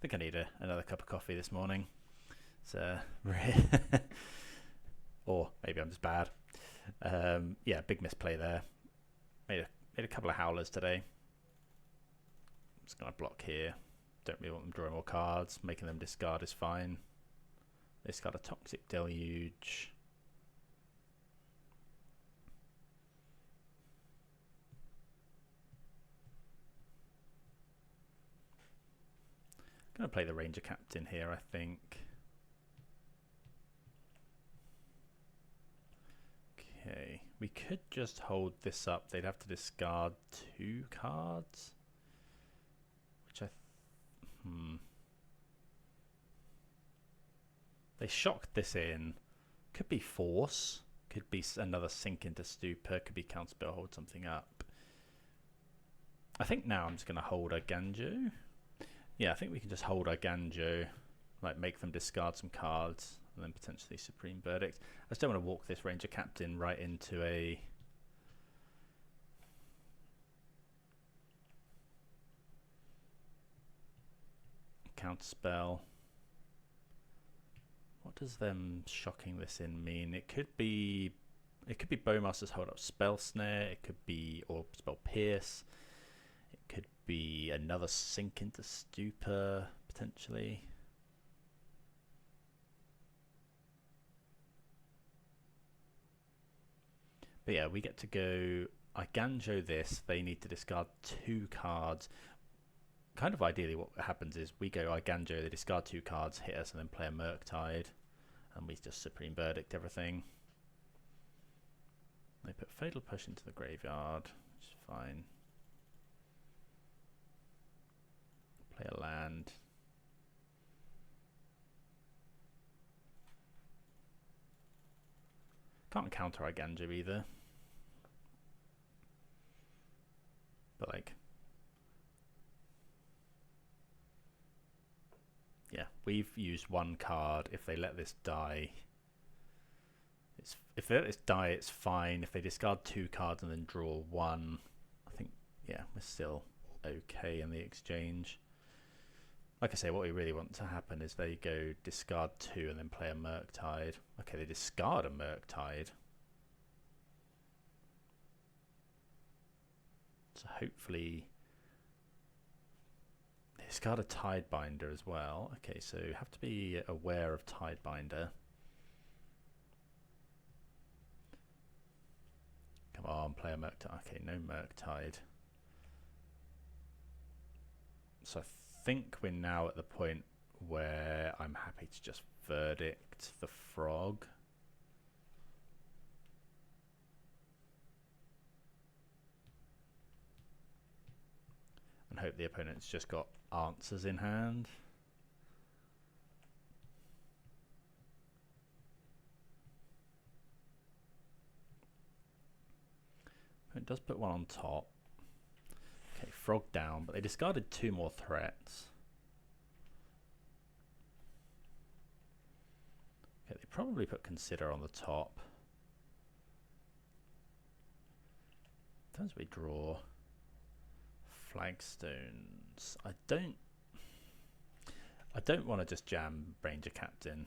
think I need another cup of coffee this morning. So, or maybe I'm just bad. Yeah, big misplay there. Made a couple of howlers today. Just gonna block here. Don't really want them drawing more cards. Making them discard is fine. It's got a Toxic Deluge. I'm going to play the Ranger Captain here, I think. Okay, we could just hold this up. They'd have to discard 2 cards, which they shocked this in. Could be Force, could be another Sink into Stupor, could be Counterspell, hold something up. I think now I'm just going to hold a Ganjo. Yeah, I think we can just hold our Ganjo, like make them discard some cards, and then potentially Supreme Verdict. I just don't want to walk this Ranger Captain right into a Counterspell. What does them shocking this in mean? It could be Bowmaster's hold up Spell Snare. It could be or Spell Pierce. It could be another Sink into Stupor potentially. But yeah, we get to go. I Ganjo this. They need to discard 2 cards. Kind of ideally, what happens is we go I Ganjo. They discard 2 cards, hit us, and then play a Murktide, and we just Supreme Verdict everything. They put Fatal Push into the graveyard, which is fine. Play a land. Can't counter our Ganjo either. But like, yeah, we've used 1 card. If they let this die, if they let this die, it's fine. If they discard 2 cards and then draw 1, I think, yeah, we're still okay in the exchange. Like I say, what we really want to happen is they go discard 2 and then play a Murktide. Okay, they discard a Murktide. So hopefully they discard a Tidebinder as well. Okay, so you have to be aware of Tidebinder. Come on, play a Murktide. Okay, no Murktide. So I think we're now at the point where I'm happy to just Verdict the Frog. And hope the opponent's just got answers in hand. It does put 1 on top. Okay, Frog down, but they discarded 2 more threats. Okay, they probably put Consider on the top. Turns we draw Flagstones. I don't want to just jam Ranger Captain.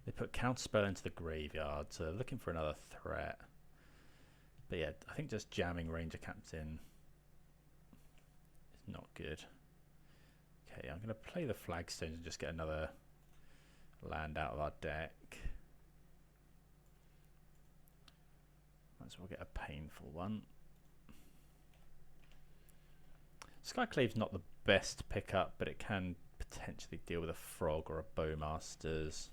They put Counterspell into the graveyard, so they're looking for another threat. But yeah, I think just jamming Ranger Captain is not good. Okay, I'm going to play the Flagstones and just get another land out of our deck. Might as well get a painful one. Skyclave's not the best pickup, but it can potentially deal with a Frog or a Bowmasters.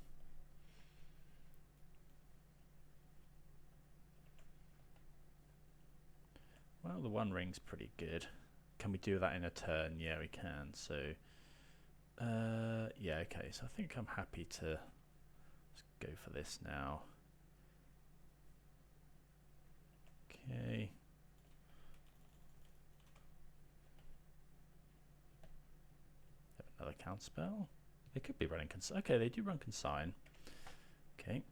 Well, the 1 ring's pretty good. Can we do that in a turn? Yeah, we can. So, yeah, okay. So I think I'm happy to just go for this now. Okay. Another Counterspell. They could be running Consign. Okay, they do run Consign. Okay.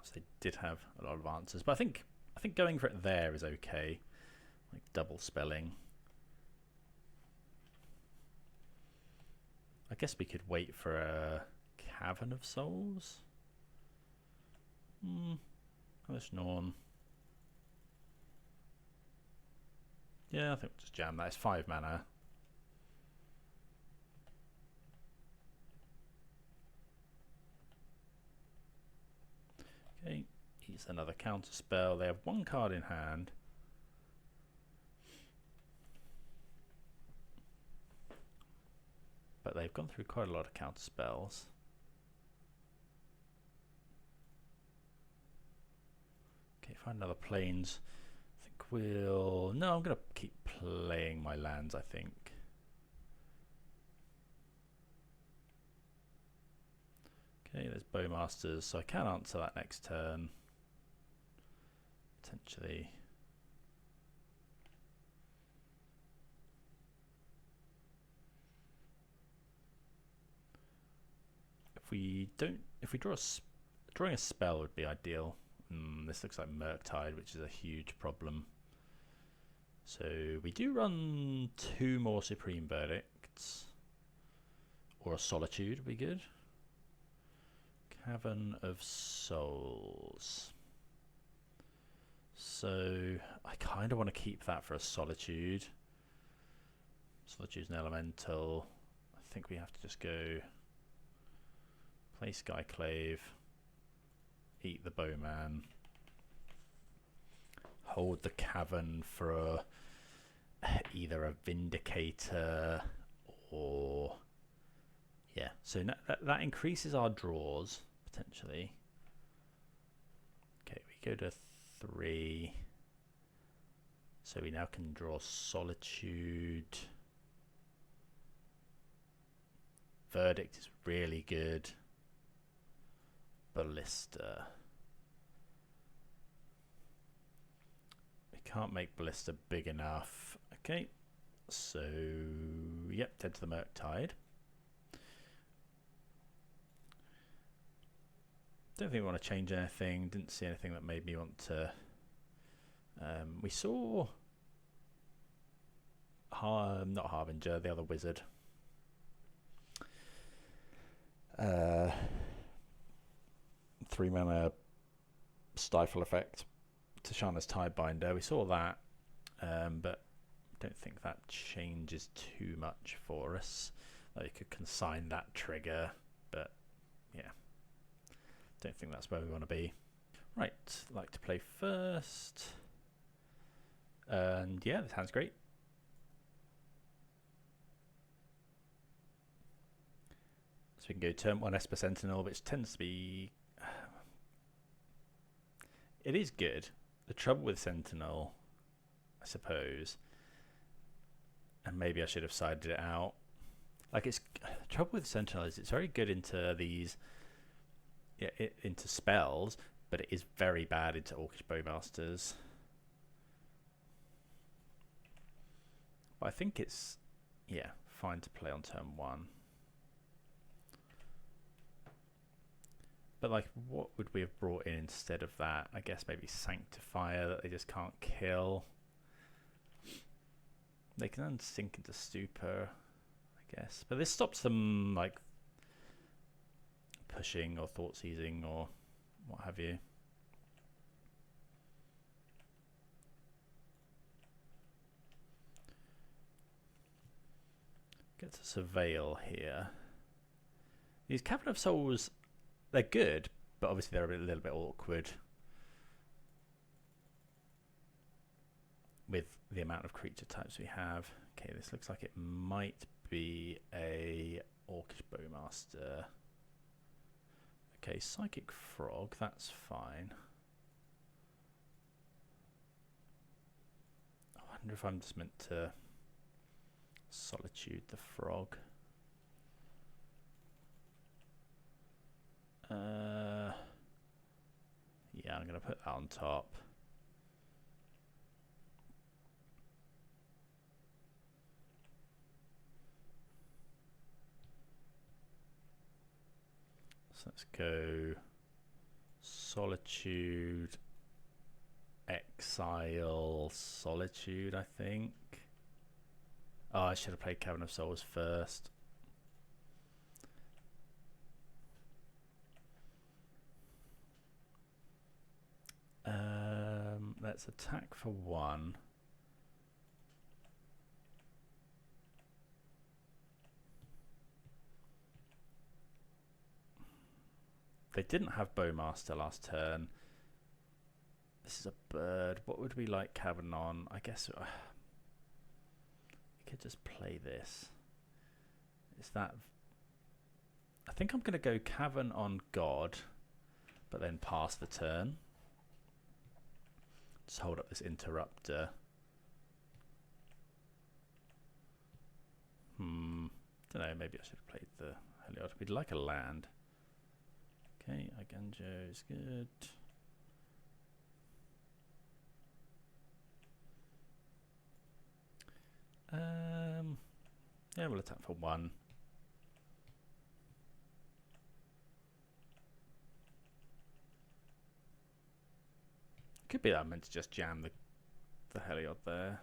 So they did have a lot of answers, but I think going for it there is okay. Like double spelling. I guess we could wait for a Cavern of Souls. Norn. Yeah, I think we'll just jam that. It's 5 mana. Okay, he's another counter spell. They have 1 card in hand. But they've gone through quite a lot of counter spells. Okay, find another planes. I think we'll... No, I'm going to keep playing my lands, I think. Okay, there's Bowmasters, so I can answer that next turn. Potentially. If we draw drawing a spell would be ideal. This looks like Murktide, which is a huge problem. So we do run 2 more Supreme Verdicts, or a Solitude would be good. Cavern of Souls. So I kind of want to keep that for a Solitude. Solitude's an elemental. I think we have to just go play Skyclave, eat the Bowman, hold the Cavern for either a Vindicator or... Yeah, so that increases our draws, potentially. Okay, we go to 3. So we now can draw Solitude. Verdict is really good. Ballista. We can't make Ballista big enough. Okay, so yep, dead to the Murktide. Don't think we want to change anything. Didn't see anything that made me want to. We saw not Harbinger, the other wizard. 3 mana stifle effect, Tishana's Tidebinder. We saw that, but don't think that changes too much for us. Like, you could consign that trigger, but yeah, don't think that's where we want to be. Right, like to play first, and yeah, this hand's great. So we can go turn 1 Esper Sentinel, which tends to be... It is good. The trouble with Sentinel, I suppose, and maybe I should have sided it out. Like, it's trouble with Sentinel is it's very good into these, into spells, but it is very bad into Orcish Bowmasters. But I think it's, yeah, fine to play on turn 1. But like, what would we have brought in instead of that? I guess maybe Sanctifier that they just can't kill. They can then sink into Stupor, I guess. But this stops them like pushing or thought seizing or what have you. Get to Surveil here. These Cavern of Souls, they're good, but obviously they're a little bit awkward with the amount of creature types we have. Okay, this looks like it might be a Orcish Bowmaster. Okay, Psychic Frog, that's fine. I wonder if I'm just meant to Solitude the Frog. Yeah, I'm going to put that on top. So let's go Solitude, Exile, Solitude, I think. Oh, I should have played Cavern of Souls first. Let's attack for 1. They didn't have Bowmaster last turn. This is a bird. What would we like Cavern on? I guess we could just play this. Is that... I think I'm going to go Cavern on God, but then pass the turn. Just hold up this Interrupter. Don't know, maybe I should have played the Heliod. We'd like a land. Okay, Iganjo is good. Yeah, we'll attack for 1. Could be that I meant to just jam the Heliod there,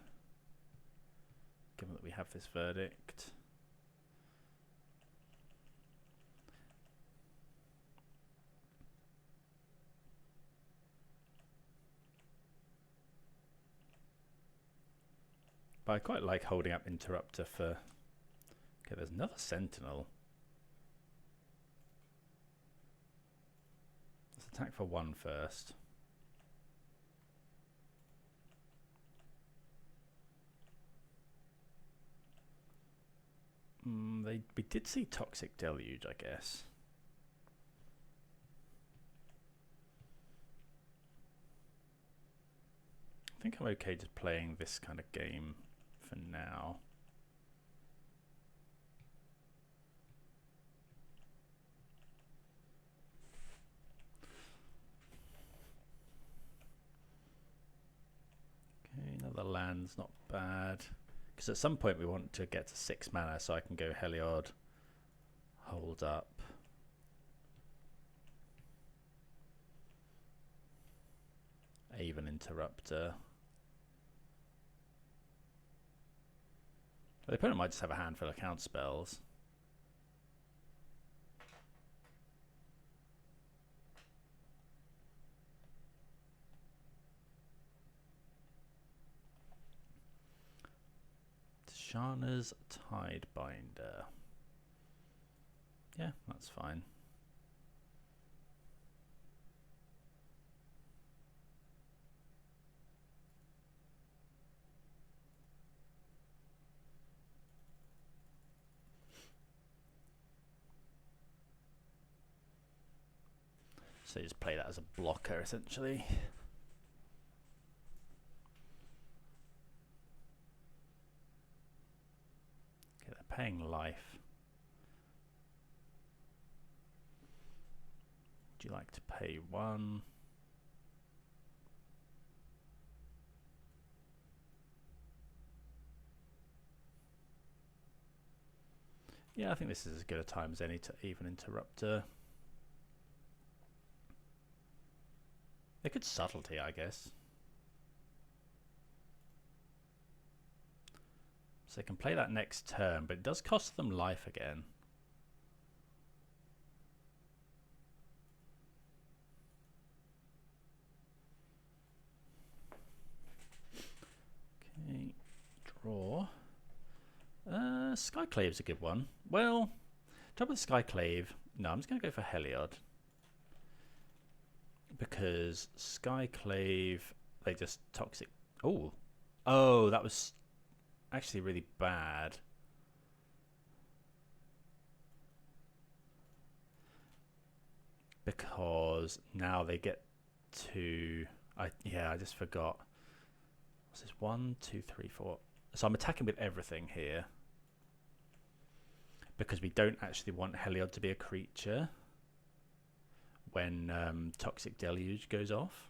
given that we have this verdict. But I quite like holding up Interrupter for... Okay, there's another Sentinel. Let's attack for 1 first. We did see Toxic Deluge, I guess. I think I'm okay just playing this kind of game for now. Okay, another land's not bad. Because at some point we want to get to 6 mana, so I can go Heliod, hold up. Even Interrupter. The opponent might just have a handful of counter spells. Shana's Tidebinder. Yeah, that's fine. So you just play that as a blocker, essentially. Okay, they're paying life. Would you like to pay 1? Yeah, I think this is as good a time as any to even Interrupter. They could Subtlety, I guess. So they can play that next turn, but it does cost them life again. Okay, draw. Skyclave's a good one. Well, trouble with Skyclave. No, I'm just going to go for Heliod. Because Skyclave, they just toxic. Oh, that was actually really bad. Because now they get to... I just forgot. What's this? 1, 2, 3, 4. So I'm attacking with everything here. Because we don't actually want Heliod to be a creature when Toxic Deluge goes off.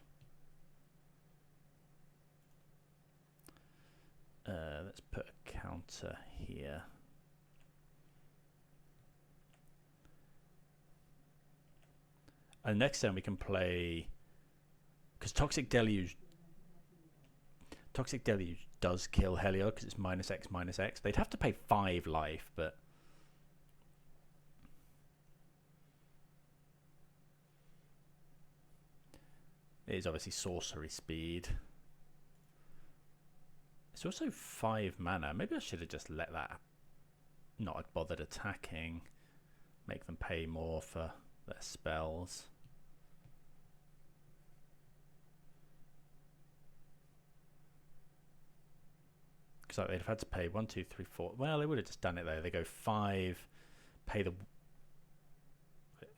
Let's put a counter here. And next turn we can play, because Toxic Deluge does kill Heliod because it's -X/-X. They'd have to pay 5 life, but it is obviously sorcery speed. It's also 5 mana. Maybe I should have just let that, not bothered attacking, make them pay more for their spells. Because they'd have had to pay 1, 2, 3, 4. Well, they would have just done it though. They go 5, pay the,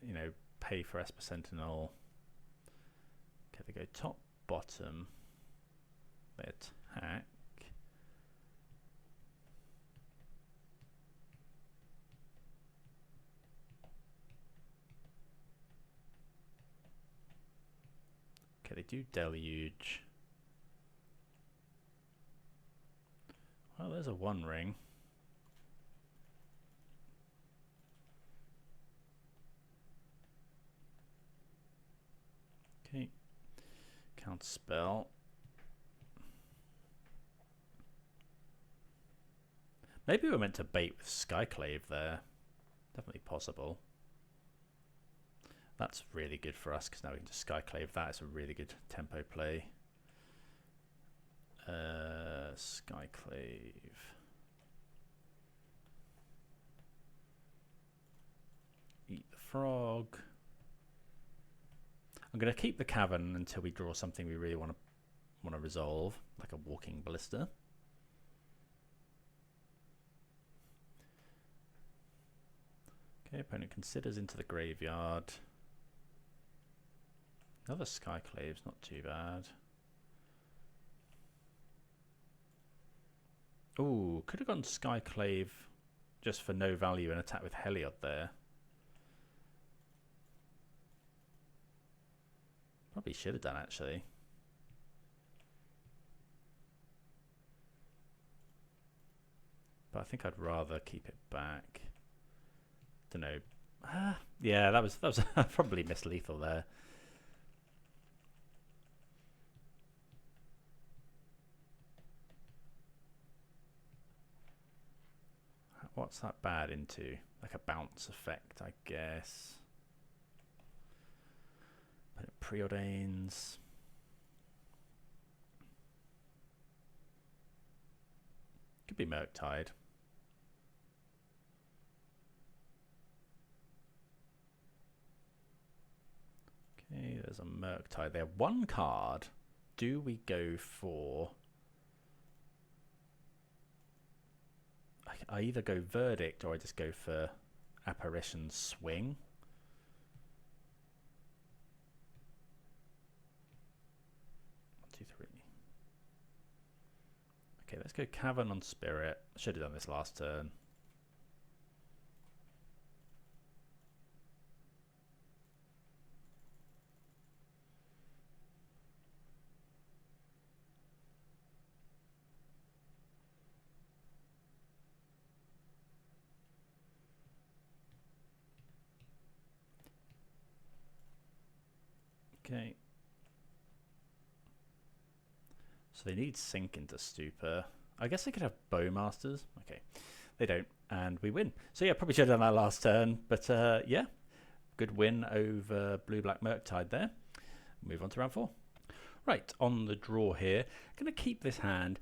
you know, pay for Esper Sentinel. Okay, they go top, bottom. They attack. Okay, they do Deluge. Well, there's a 1 ring. Okay, counter spell. Maybe we're meant to bait with Skyclave there. Definitely possible. That's really good for us because now we can just Skyclave that. It's a really good tempo play. Skyclave. Eat the frog. I'm going to keep the cavern until we draw something we really want to resolve, like a walking ballista. Okay, opponent considers into the graveyard. Another Skyclave's not too bad. Ooh, could have gone Skyclave just for no value and attack with Heliod there. Probably should have done actually. But I think I'd rather keep it back. Don't know. Yeah, that was probably mislethal there. What's that bad into? Like a bounce effect, I guess. But it preordains. Could be Murktide. Okay, there's a Murktide there. 1 card. Do we go for... I either go Verdict or I just go for Apparition Swing. One, two, three. Okay, let's go Cavern on Spirit. I should have done this last turn. Okay. So they need Sink into Stupor. I guess they could have Bowmasters. Okay. They don't. And we win. So yeah, probably should have done that last turn. But yeah, good win over Blue-Black Murktide there. Move on to round 4. Right, on the draw here. I'm going to keep this hand.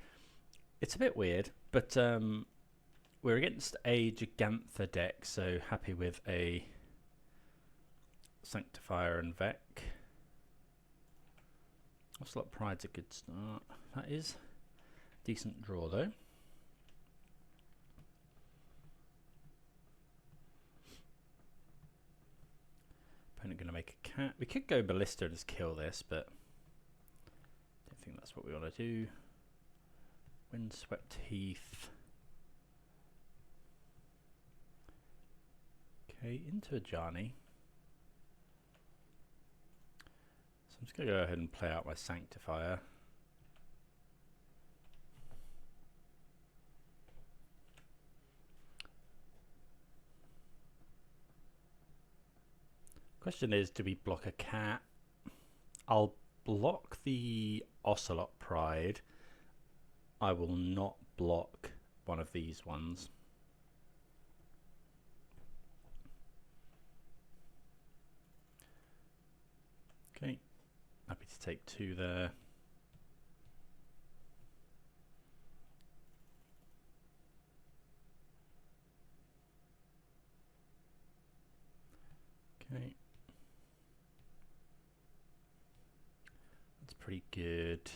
It's a bit weird, but we're against a Gigantha deck, so happy with a Sanctifier and Vec. Slot Pride's a good start. That is decent draw though. Opponent going to make a cat. We could go Ballista and just kill this, but I don't think that's what we want to do. Windswept Heath. Okay, into a Ajani. So I'm just going to go ahead and play out my Sanctifier. Question is, do we block a cat? I'll block the Ocelot Pride. I will not block one of these ones. Okay, happy to take 2 there. Okay, pretty good.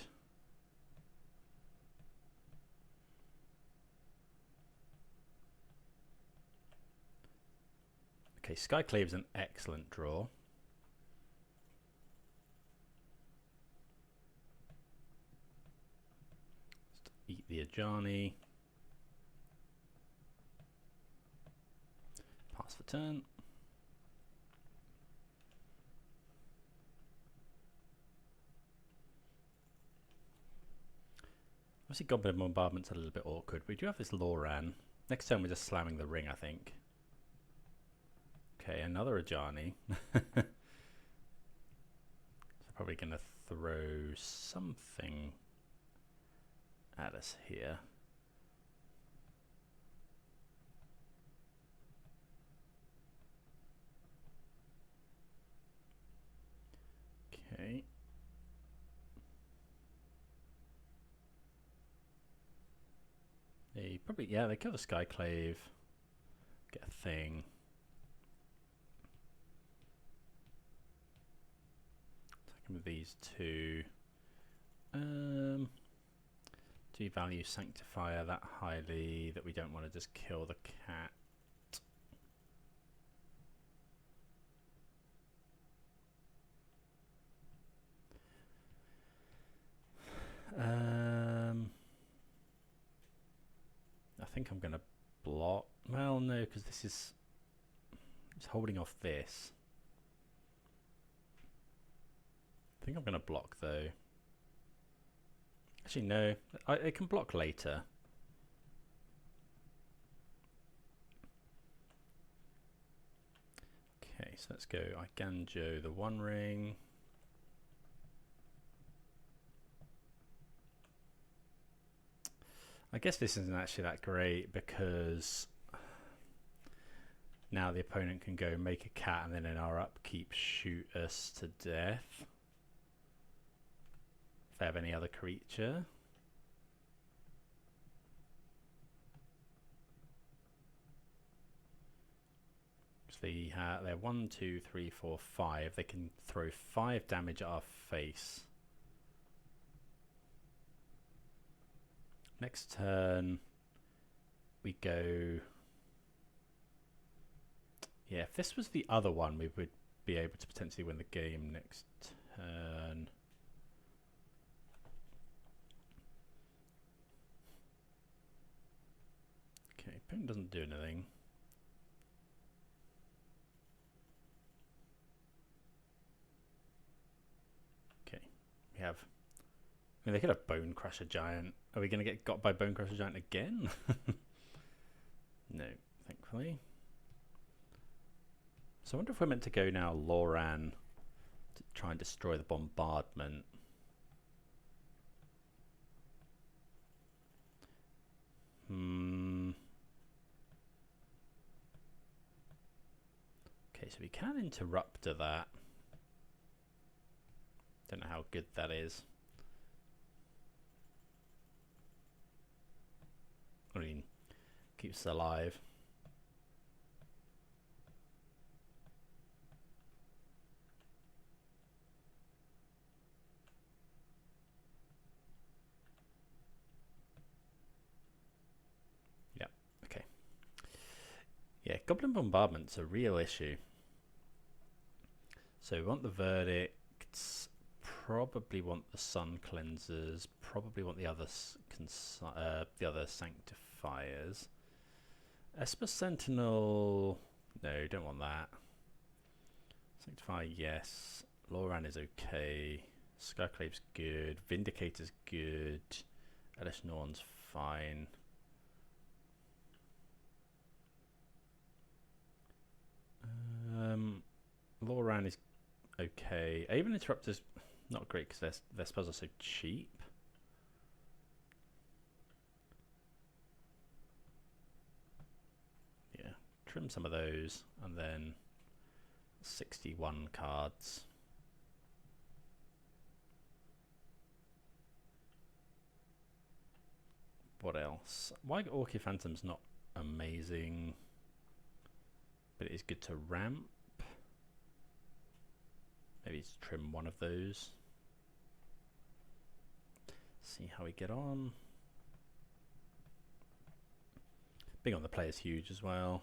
Okay, Skyclave's an excellent draw. Just eat the Ajani. Pass the turn. Obviously, Goblin Bombardment's a little bit awkward. We do have this Loran. Next turn, we're just slamming the ring, I think. Okay, another Ajani. So probably going to throw something at us here. Okay. They probably, yeah, they kill the Skyclave. Get a thing. Attacking with these two. Do you value Sanctifier that highly that we don't want to just kill the cat? I think I'm going to block. Well, no, because this is... It's holding off this. I think I'm going to block, though. Actually, no. It can block later. Okay, so let's go Iganjo the One Ring. I guess this isn't actually that great because now the opponent can go make a cat and then in our upkeep shoot us to death if they have any other creature. So they're 1, 2, 3, 4, 5. They can throw 5 damage at our face. Next turn, we go... Yeah, if this was the other one, we would be able to potentially win the game next turn. Okay, opponent doesn't do anything. Okay, we have... I mean, they could have Bone Crusher Giant. Are we going to get got by Bone Crusher Giant again? No, thankfully. So I wonder if we're meant to go now Loran to try and destroy the bombardment. Okay, so we can interrupter that. Don't know how good that is. I mean, keeps us alive. Yeah, okay. Yeah, Goblin Bombardment's a real issue. So we want the verdicts, probably want the Sun Cleansers, probably want the other Sanctifiers. Esper Sentinel, no, don't want that. Sanctify, yes. Loran is okay. Skyclave's good. Vindicator's good. Elish Norn's fine. Loran is okay. Even Interruptor's not great because their spells are so cheap. Yeah, trim some of those and then 61 cards. What else? White Orchid Phantom's not amazing, but it is good to ramp. Maybe it's trim one of those. See how we get on. Being on the play is huge as well.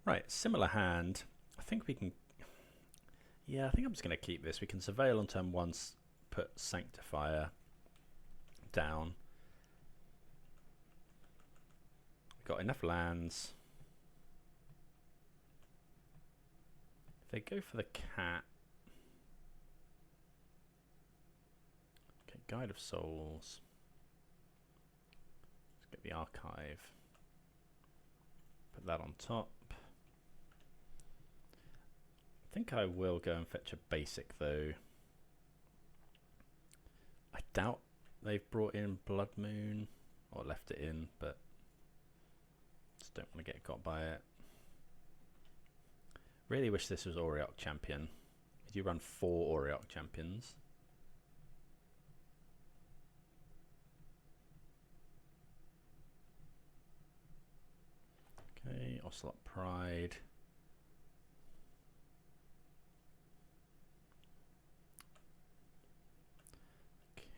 Right, similar hand. I think we can... Yeah, I think I'm just going to keep this. We can Surveil on turn 1, put Sanctifier down. We've got enough lands. If they go for the cat... Okay, Guide of Souls. Let's get the Archive. Put that on top. I think I will go and fetch a basic though. I doubt they've brought in Blood Moon or left it in, but just don't want to get got by it. Really wish this was Auriok Champion. We do run 4 Auriok Champions. Okay, Ocelot Pride.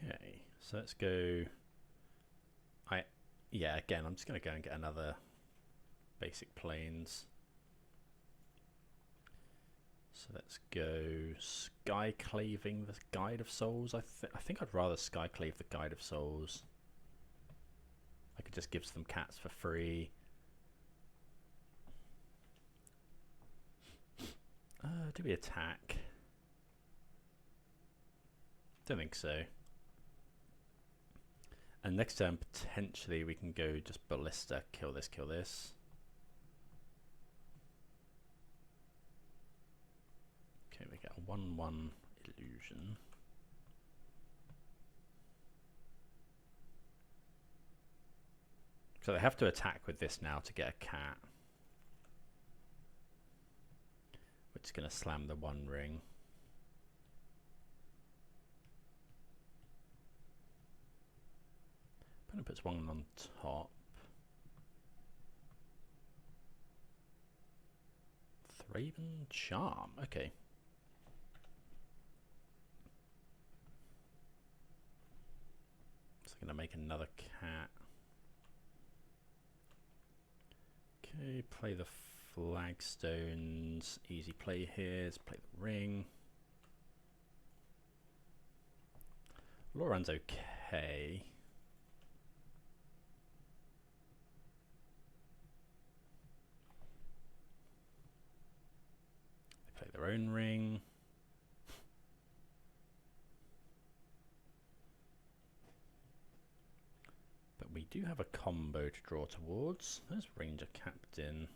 Okay, so let's go. Yeah, again, I'm just going to go and get another basic planes. So let's go Sky Claving the Guide of Souls. I think I'd rather Sky Clave the Guide of Souls. I could just give them cats for free. Do we attack? Don't think so. And next turn, potentially, we can go just Ballista, kill this, kill this. Okay, we get a 1/1 illusion. So they have to attack with this now to get a cat. Which is going to slam the 1 ring. Opponent puts 1 on top. Thraben Charm, okay. So I'm going to make another cat. Okay, play the flagstones. Easy play here. Let's play the ring. Loran's okay. They play their own ring. But we do have a combo to draw towards. There's Ranger Captain.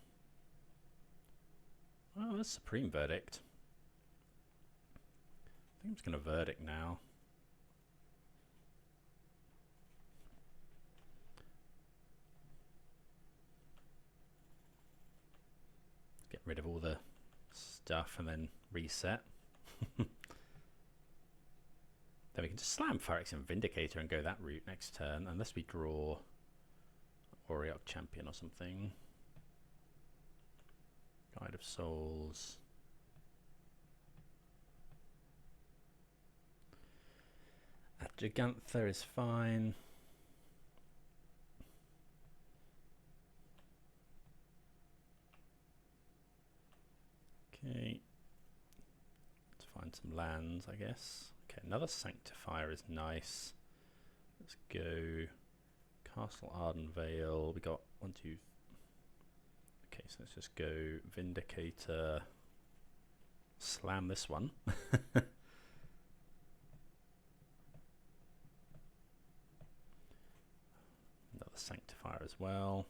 Oh, that's Supreme Verdict. I think I'm just going to Verdict now. Get rid of all the stuff and then reset. Then we can just slam Phyrexian Vindicator and go that route next turn, unless we draw Auriok Champion or something. Guide of Souls. A Gigantha is fine. Okay. Let's find some lands, I guess. Okay, another Sanctifier is nice. Let's go Castle Ardenvale. We got 1, 2. Okay, so let's just go Vindicator. Slam this one. Another Sanctifier as well.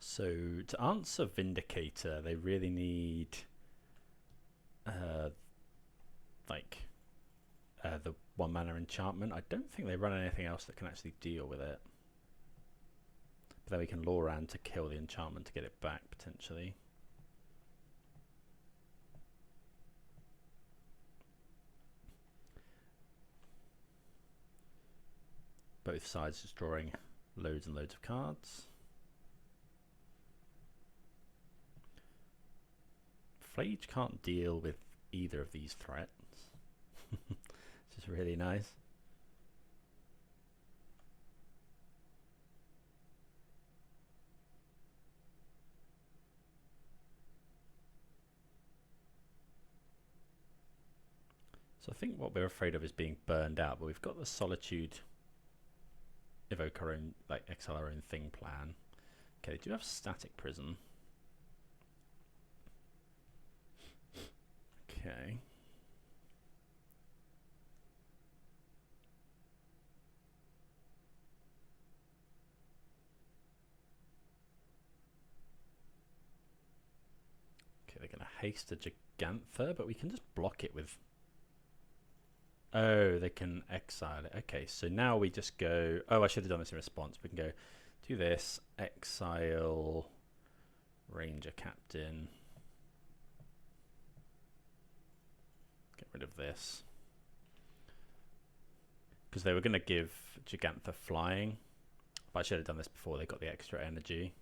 So to answer Vindicator, they really need the 1 mana enchantment. I don't think they run anything else that can actually deal with it. But then we can Loran to kill the enchantment to get it back potentially. Both sides just drawing loads and loads of cards. Flage can't deal with either of these threats. Which is really nice. So I think what we're afraid of is being burned out, but we've got the Solitude, evoke our own, like exile our own thing plan. Okay, they do have Static Prison. Okay. Okay, they're going to haste a Gigantha, but we can just block it with... Oh, they can exile it. Okay, so now we just go... Oh, I should have done this in response. We can go do this, exile Ranger Captain. Get rid of this. Because they were going to give Gigantha flying. But I should have done this before they got the extra energy.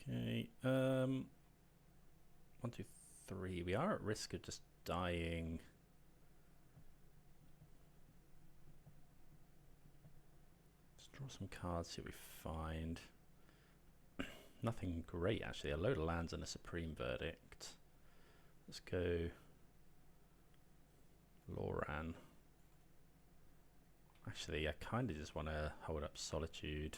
Okay, 1, 2, 3. We are at risk of just dying. Let's draw some cards, see what we find. Nothing great, actually. A load of lands and a Supreme Verdict. Let's go Loran. Actually, I kind of just want to hold up Solitude.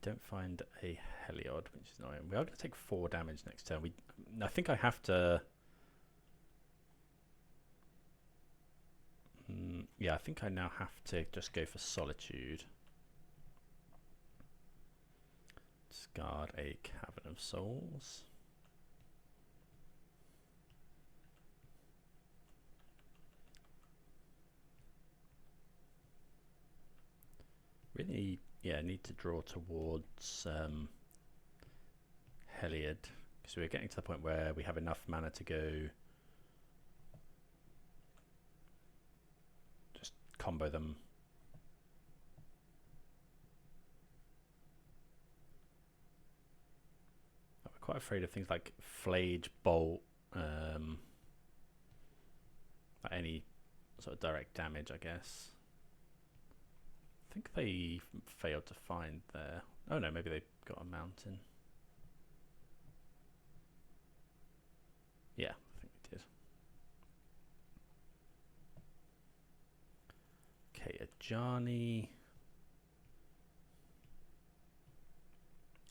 Don't find a Heliod, which is annoying. We are going to take 4 damage next turn. I think I have to... yeah, I think I now have to just go for Solitude. Discard a Cavern of Souls. Really... yeah, need to draw towards Heliod, because we're getting to the point where we have enough mana to go just combo them. We're quite afraid of things like Flage, Bolt, any sort of direct damage, I guess. I think they failed to find their... oh no, maybe they got a mountain. Yeah, I think we did. Okay, Ajani.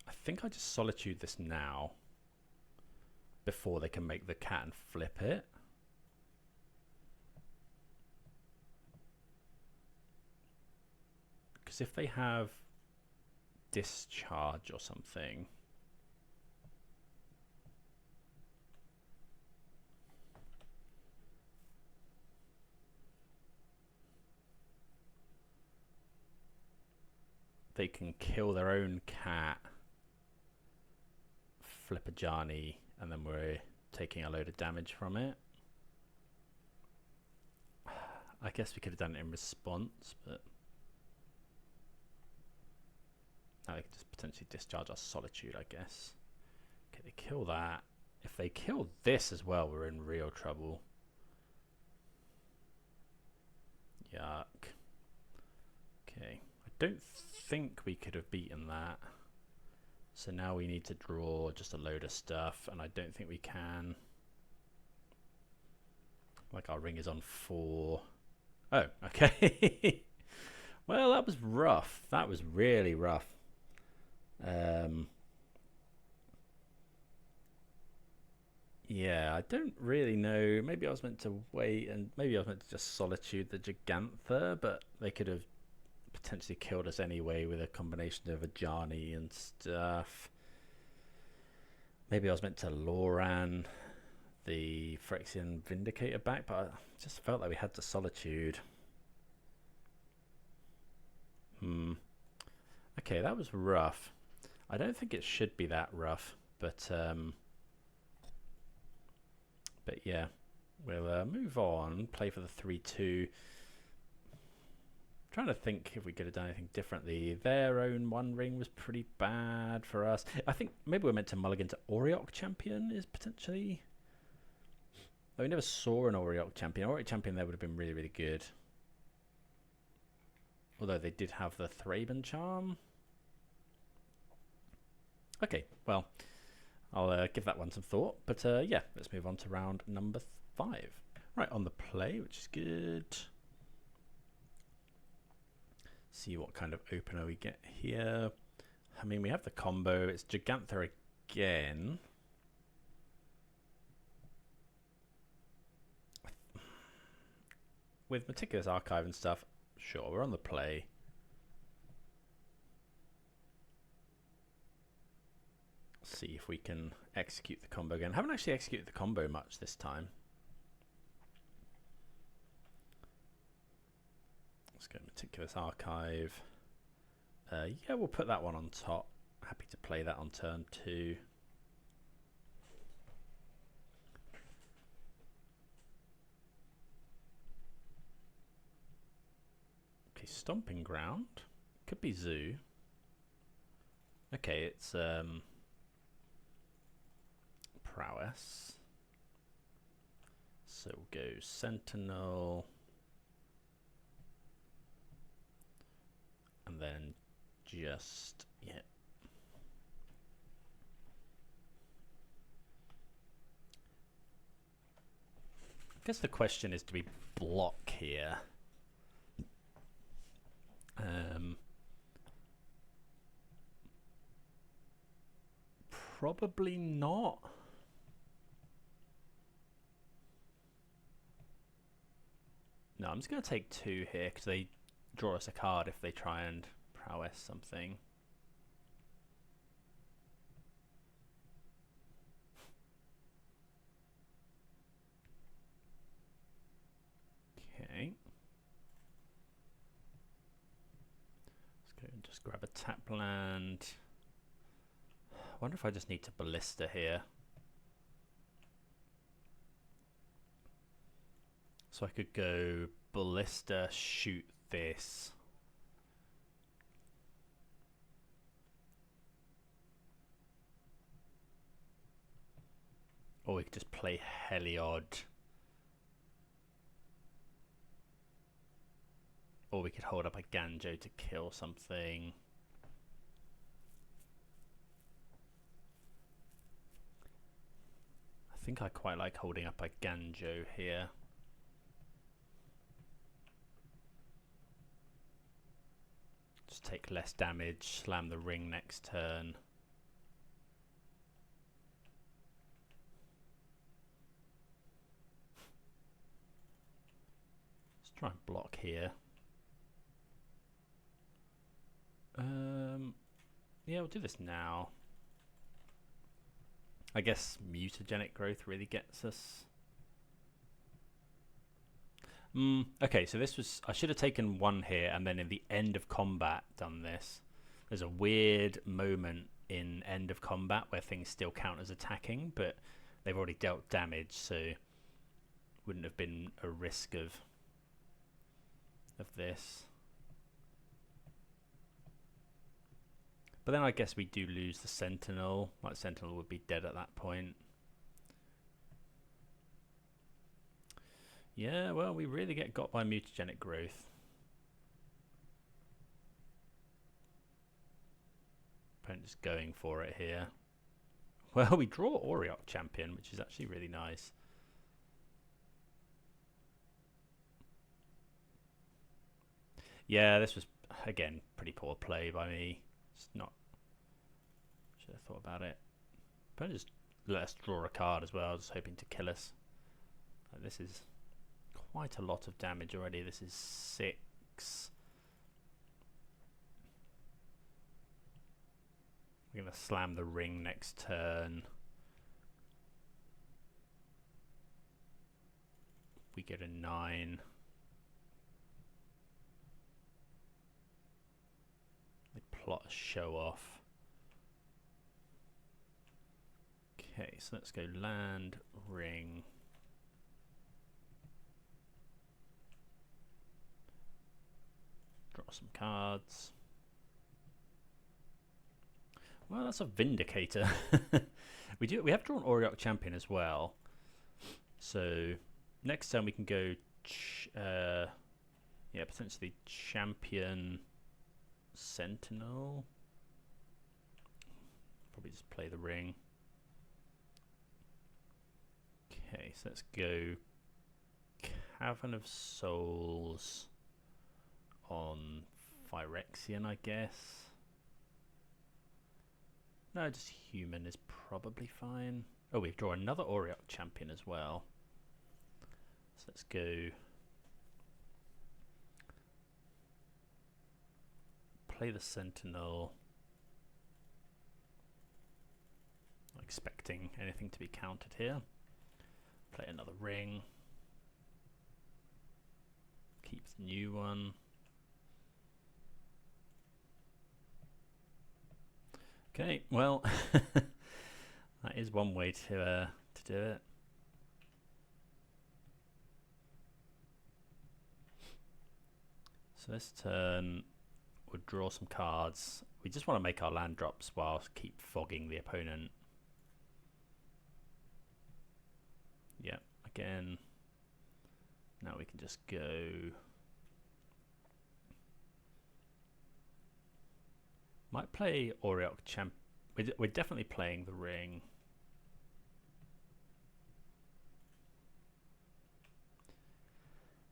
I think I just Solitude this now before they can make the cat and flip it. Because if they have Discharge or something, they can kill their own cat, flip a Ajani, and then we're taking a load of damage from it. I guess we could have done it in response, but now they can just potentially discharge our Solitude, I guess. Okay, they kill that. If they kill this as well, we're in real trouble. Yuck. Okay, I don't think we could have beaten that. So now we need to draw just a load of stuff, and I don't think we can. Like our ring is on 4. Oh, okay. Well, that was rough. That was really rough. Yeah, I don't really know. Maybe I was meant to wait, and maybe I was meant to just Solitude the Gigantha, but they could have potentially killed us anyway with a combination of Ajani and stuff. Maybe I was meant to Loran the Phyrexian Vindicator back, but I just felt like we had to Solitude. Okay, that was rough. I don't think it should be that rough, but yeah, we'll move on, play for the 3-2. Trying to think if we could have done anything differently. Their own One Ring was pretty bad for us. I think maybe we're meant to mulligan to Auriok Champion is potentially... Though we never saw an Auriok Champion. Auriok Champion there would have been really, really good. Although they did have the Thraben Charm. Okay, well, I'll give that one some thought. But yeah, let's move on to round number 5. Right, on the play, which is good. See what kind of opener we get here. I mean, we have the combo. It's Gigantha again. With Meticulous Archive and stuff, sure, we're on the play. See if we can execute the combo again. Haven't actually executed the combo much this time. Let's go Meticulous Archive. Yeah, we'll put that one on top. Happy to play that on turn 2. Okay, Stomping Ground. Could be Zoo. Okay, it's Prowess. So we'll go Sentinel. And then just, yeah. I guess the question is, do we block here? Probably not. No, I'm just going to take 2 here because they draw us a card if they try and prowess something. Okay. Let's go and just grab a tap land. I wonder if I just need to Ballista here. So I could go Ballista, shoot this. Or we could just play Heliod. Or we could hold up a Ganjo to kill something. I think I quite like holding up a Ganjo here. Just take less damage, slam the ring next turn. Let's try and block here. Yeah, we'll do this now. I guess mutagenic growth really gets us. Okay, so this was... I should have taken 1 here and then in the end of combat done this. There's a weird moment in end of combat where things still count as attacking, but they've already dealt damage, so wouldn't have been a risk of this. But then I guess we do lose the Sentinel. Like, Sentinel would be dead at that point. Yeah, well, we really get got by mutagenic growth. Opponent just going for it here. Well, we draw Auriok Champion, which is actually really nice. Yeah, this was, again, pretty poor play by me. It's not... Should have thought about it. Opponent just let us draw a card as well, just hoping to kill us. Like, this is quite a lot of damage already. This is 6. We're going to slam the ring next turn. We get a 9. They plot a show off. Okay, so let's go land, ring. Draw some cards. Well, that's a Vindicator. We have drawn Auriok Champion as well. So next turn we can go potentially Champion Sentinel. Probably just play the ring. Okay, so let's go Cavern of Souls on Phyrexian, I guess. No, just human is probably fine. Oh, we draw another Auriok Champion as well. So let's go play the Sentinel. Not expecting anything to be countered here. Play another ring. Keep the new one. Okay, well, that is one way to do it. So this turn, we'll draw some cards. We just want to make our land drops whilst keep fogging the opponent. Yeah, again. Now we can just go. Might play Auriok Champ. We're definitely playing the ring.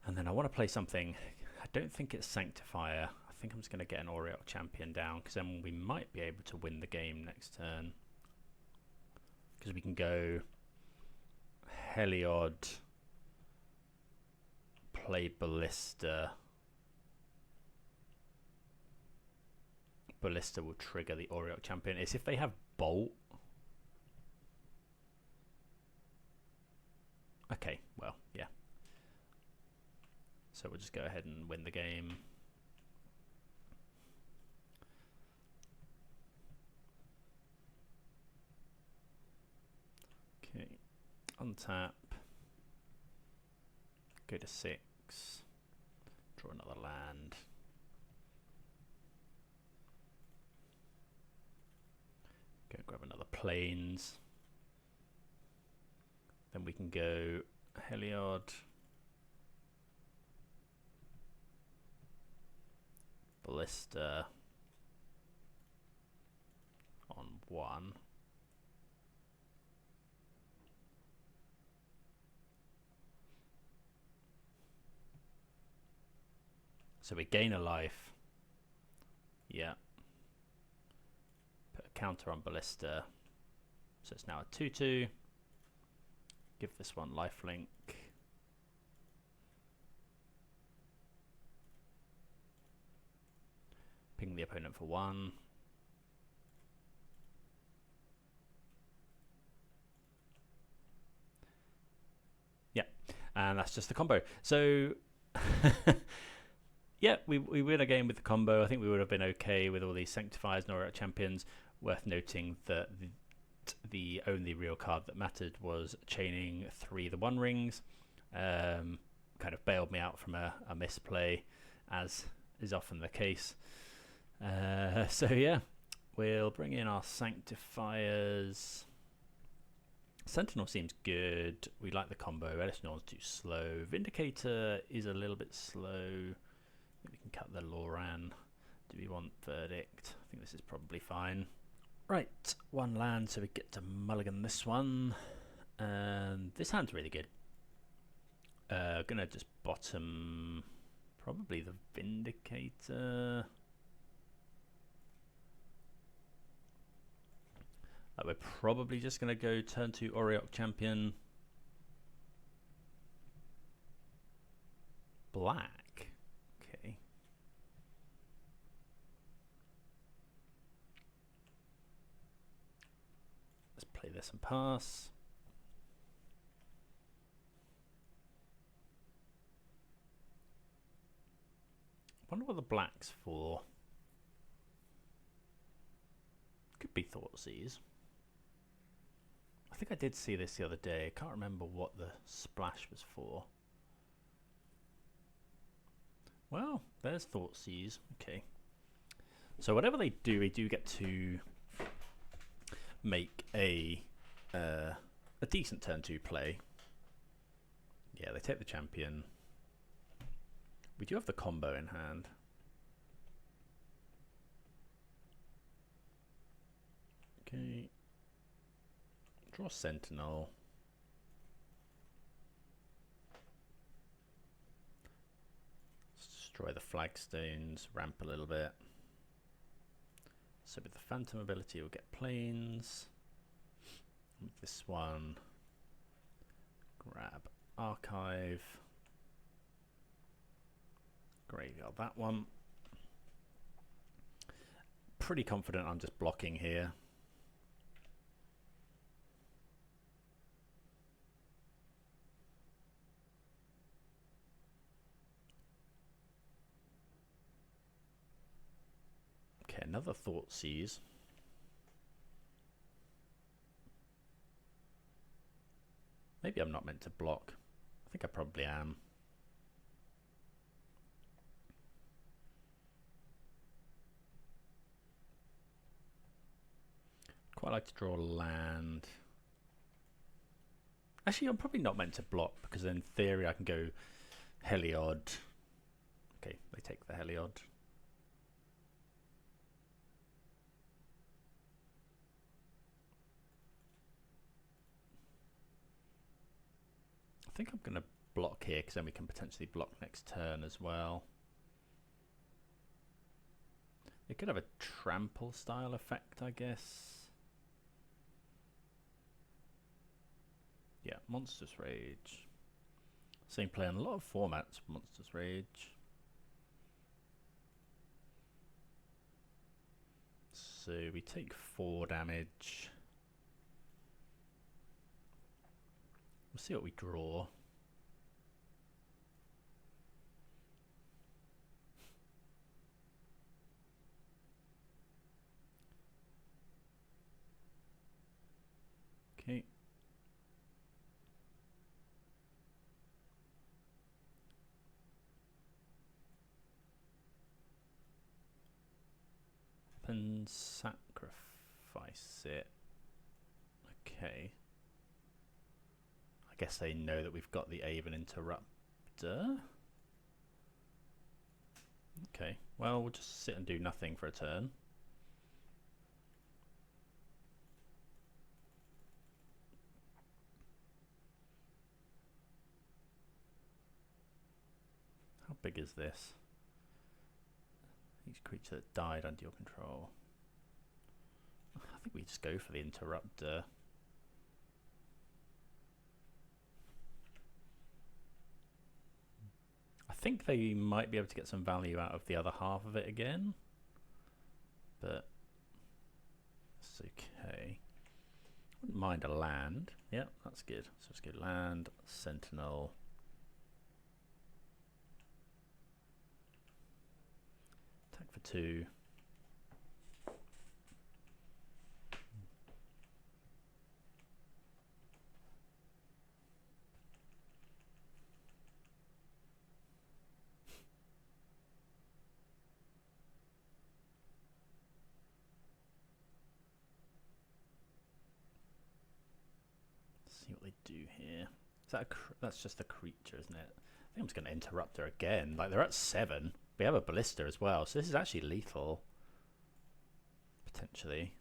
And then I want to play something. I don't think it's Sanctifier. I think I'm just going to get an Auriok Champion down, because then we might be able to win the game next turn. Because we can go Heliod, play Ballista. Ballista will trigger the Auriok Champion. It's if they have Bolt. Okay, well, yeah. So we'll just go ahead and win the game. Okay, untap. Go to 6. Draw another land. Go grab another plains. Then we can go Heliod. Ballista on 1. So we gain a life. Yeah. Put a counter on Ballista. So it's now a 2/2. Give this one lifelink. Ping the opponent for 1. Yeah, and that's just the combo. So yeah, we win a game with the combo. I think we would have been okay with all these Sanctifiers and Auriok Champions. Worth noting that the only real card that mattered was chaining 3 the One Rings. Kind of bailed me out from a misplay, as is often the case. So yeah, we'll bring in our Sanctifiers. Sentinel seems good. We like the combo. Elish Norn's too slow. Vindicator is a little bit slow. I think we can cut the Loran. Do we want Verdict? I think this is probably fine. Right, 1 land, so we get to mulligan this one. And this hand's really good. Gonna just bottom probably the Vindicator. We're probably just going to go turn to Auriok Champion. Black. Okay. Let's play this and pass. Wonder what the black's for. Could be Thoughtseize. I think I did see this the other day. I can't remember what the splash was for. well, there's Thoughtseize. Okay. So whatever they do get to make a decent turn 2 play. Yeah, they take the champion. We do have the combo in hand. Okay. Draw Sentinel. Destroy the flagstones, ramp a little bit. So with the Phantom ability, we'll get planes. With this one, grab Archive. Graveyard that one. Pretty confident I'm just blocking here. Okay, another Thoughtseize. Maybe I'm not meant to block. I think I probably am. Quite like to draw land. Actually, I'm probably not meant to block because in theory I can go Heliod. Okay, they take the Heliod. I think I'm going to block here because then we can potentially block next turn as well. It could have a trample style effect, I guess. Yeah, Monstrous Rage. Same play in a lot of formats, Monstrous Rage. So we take 4 damage. We'll see what we draw. Okay. Then sacrifice it. Okay. I guess they know that we've got the Aven Interrupter. Okay, well, we'll just sit and do nothing for a turn. How big is this? Each creature that died under your control. I think we just go for the Interrupter. I think they might be able to get some value out of the other half of it again, but it's okay. Wouldn't mind a land. Yep, that's good. So let's go land, Sentinel. Attack for 2. See what they do here. Is that that's just a creature, isn't it? I think I'm just going to interrupt her again. Like, they're at 7. We have a ballista as well, so this is actually lethal. Potentially.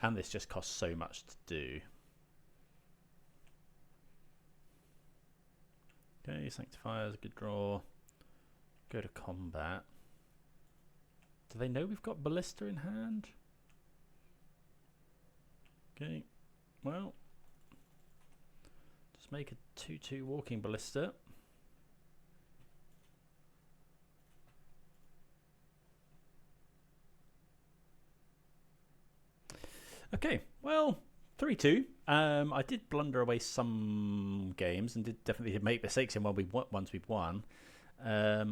And this just costs so much to do. Okay, Sanctifier is a good draw. Go to combat. Do they know we've got ballista in hand? Okay. Well, just make a 2/2 walking ballista. Okay, well, 3-2. I did blunder away some games and did definitely make mistakes in once we've won. I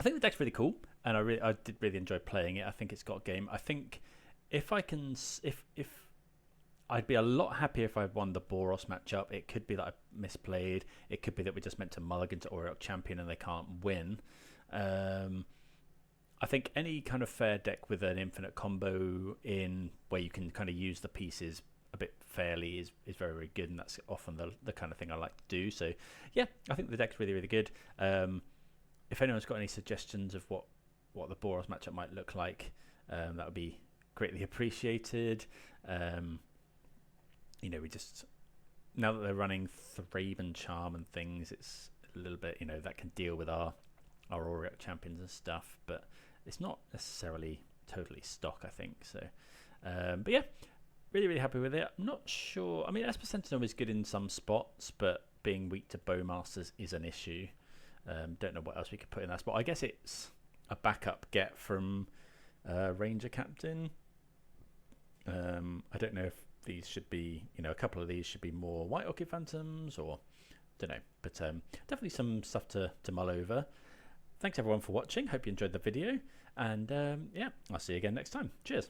think the deck's really cool, and I did really enjoy playing it. I think it's got a game. I think if I can, if I'd be a lot happier if I won the Boros matchup. It could be that I misplayed. It could be that we just meant to mulligan to Auriok Champion and they can't win. I think any kind of fair deck with an infinite combo in where you can kind of use the pieces a bit fairly is very, very good, and that's often the kind of thing I like to do. So yeah, I think the deck's really, really good. If anyone's got any suggestions of what the Boros matchup might look like, that would be greatly appreciated. You know, we just, now that they're running Thraben Charm and things, it's a little bit, you know, that can deal with our Auriok champions and stuff, but it's not necessarily totally stock, I think. So, but yeah, really, really happy with it. I'm not sure. I mean, Esper Sentinel is good in some spots, but being weak to Bowmasters is an issue. Don't know what else we could put in that spot. I guess it's a backup get from Ranger Captain. I don't know if these should be, you know, a couple of these should be more White Orchid Phantoms, or don't know, but definitely some stuff to mull over. Thanks everyone for watching. Hope you enjoyed the video, and yeah, I'll see you again next time. Cheers.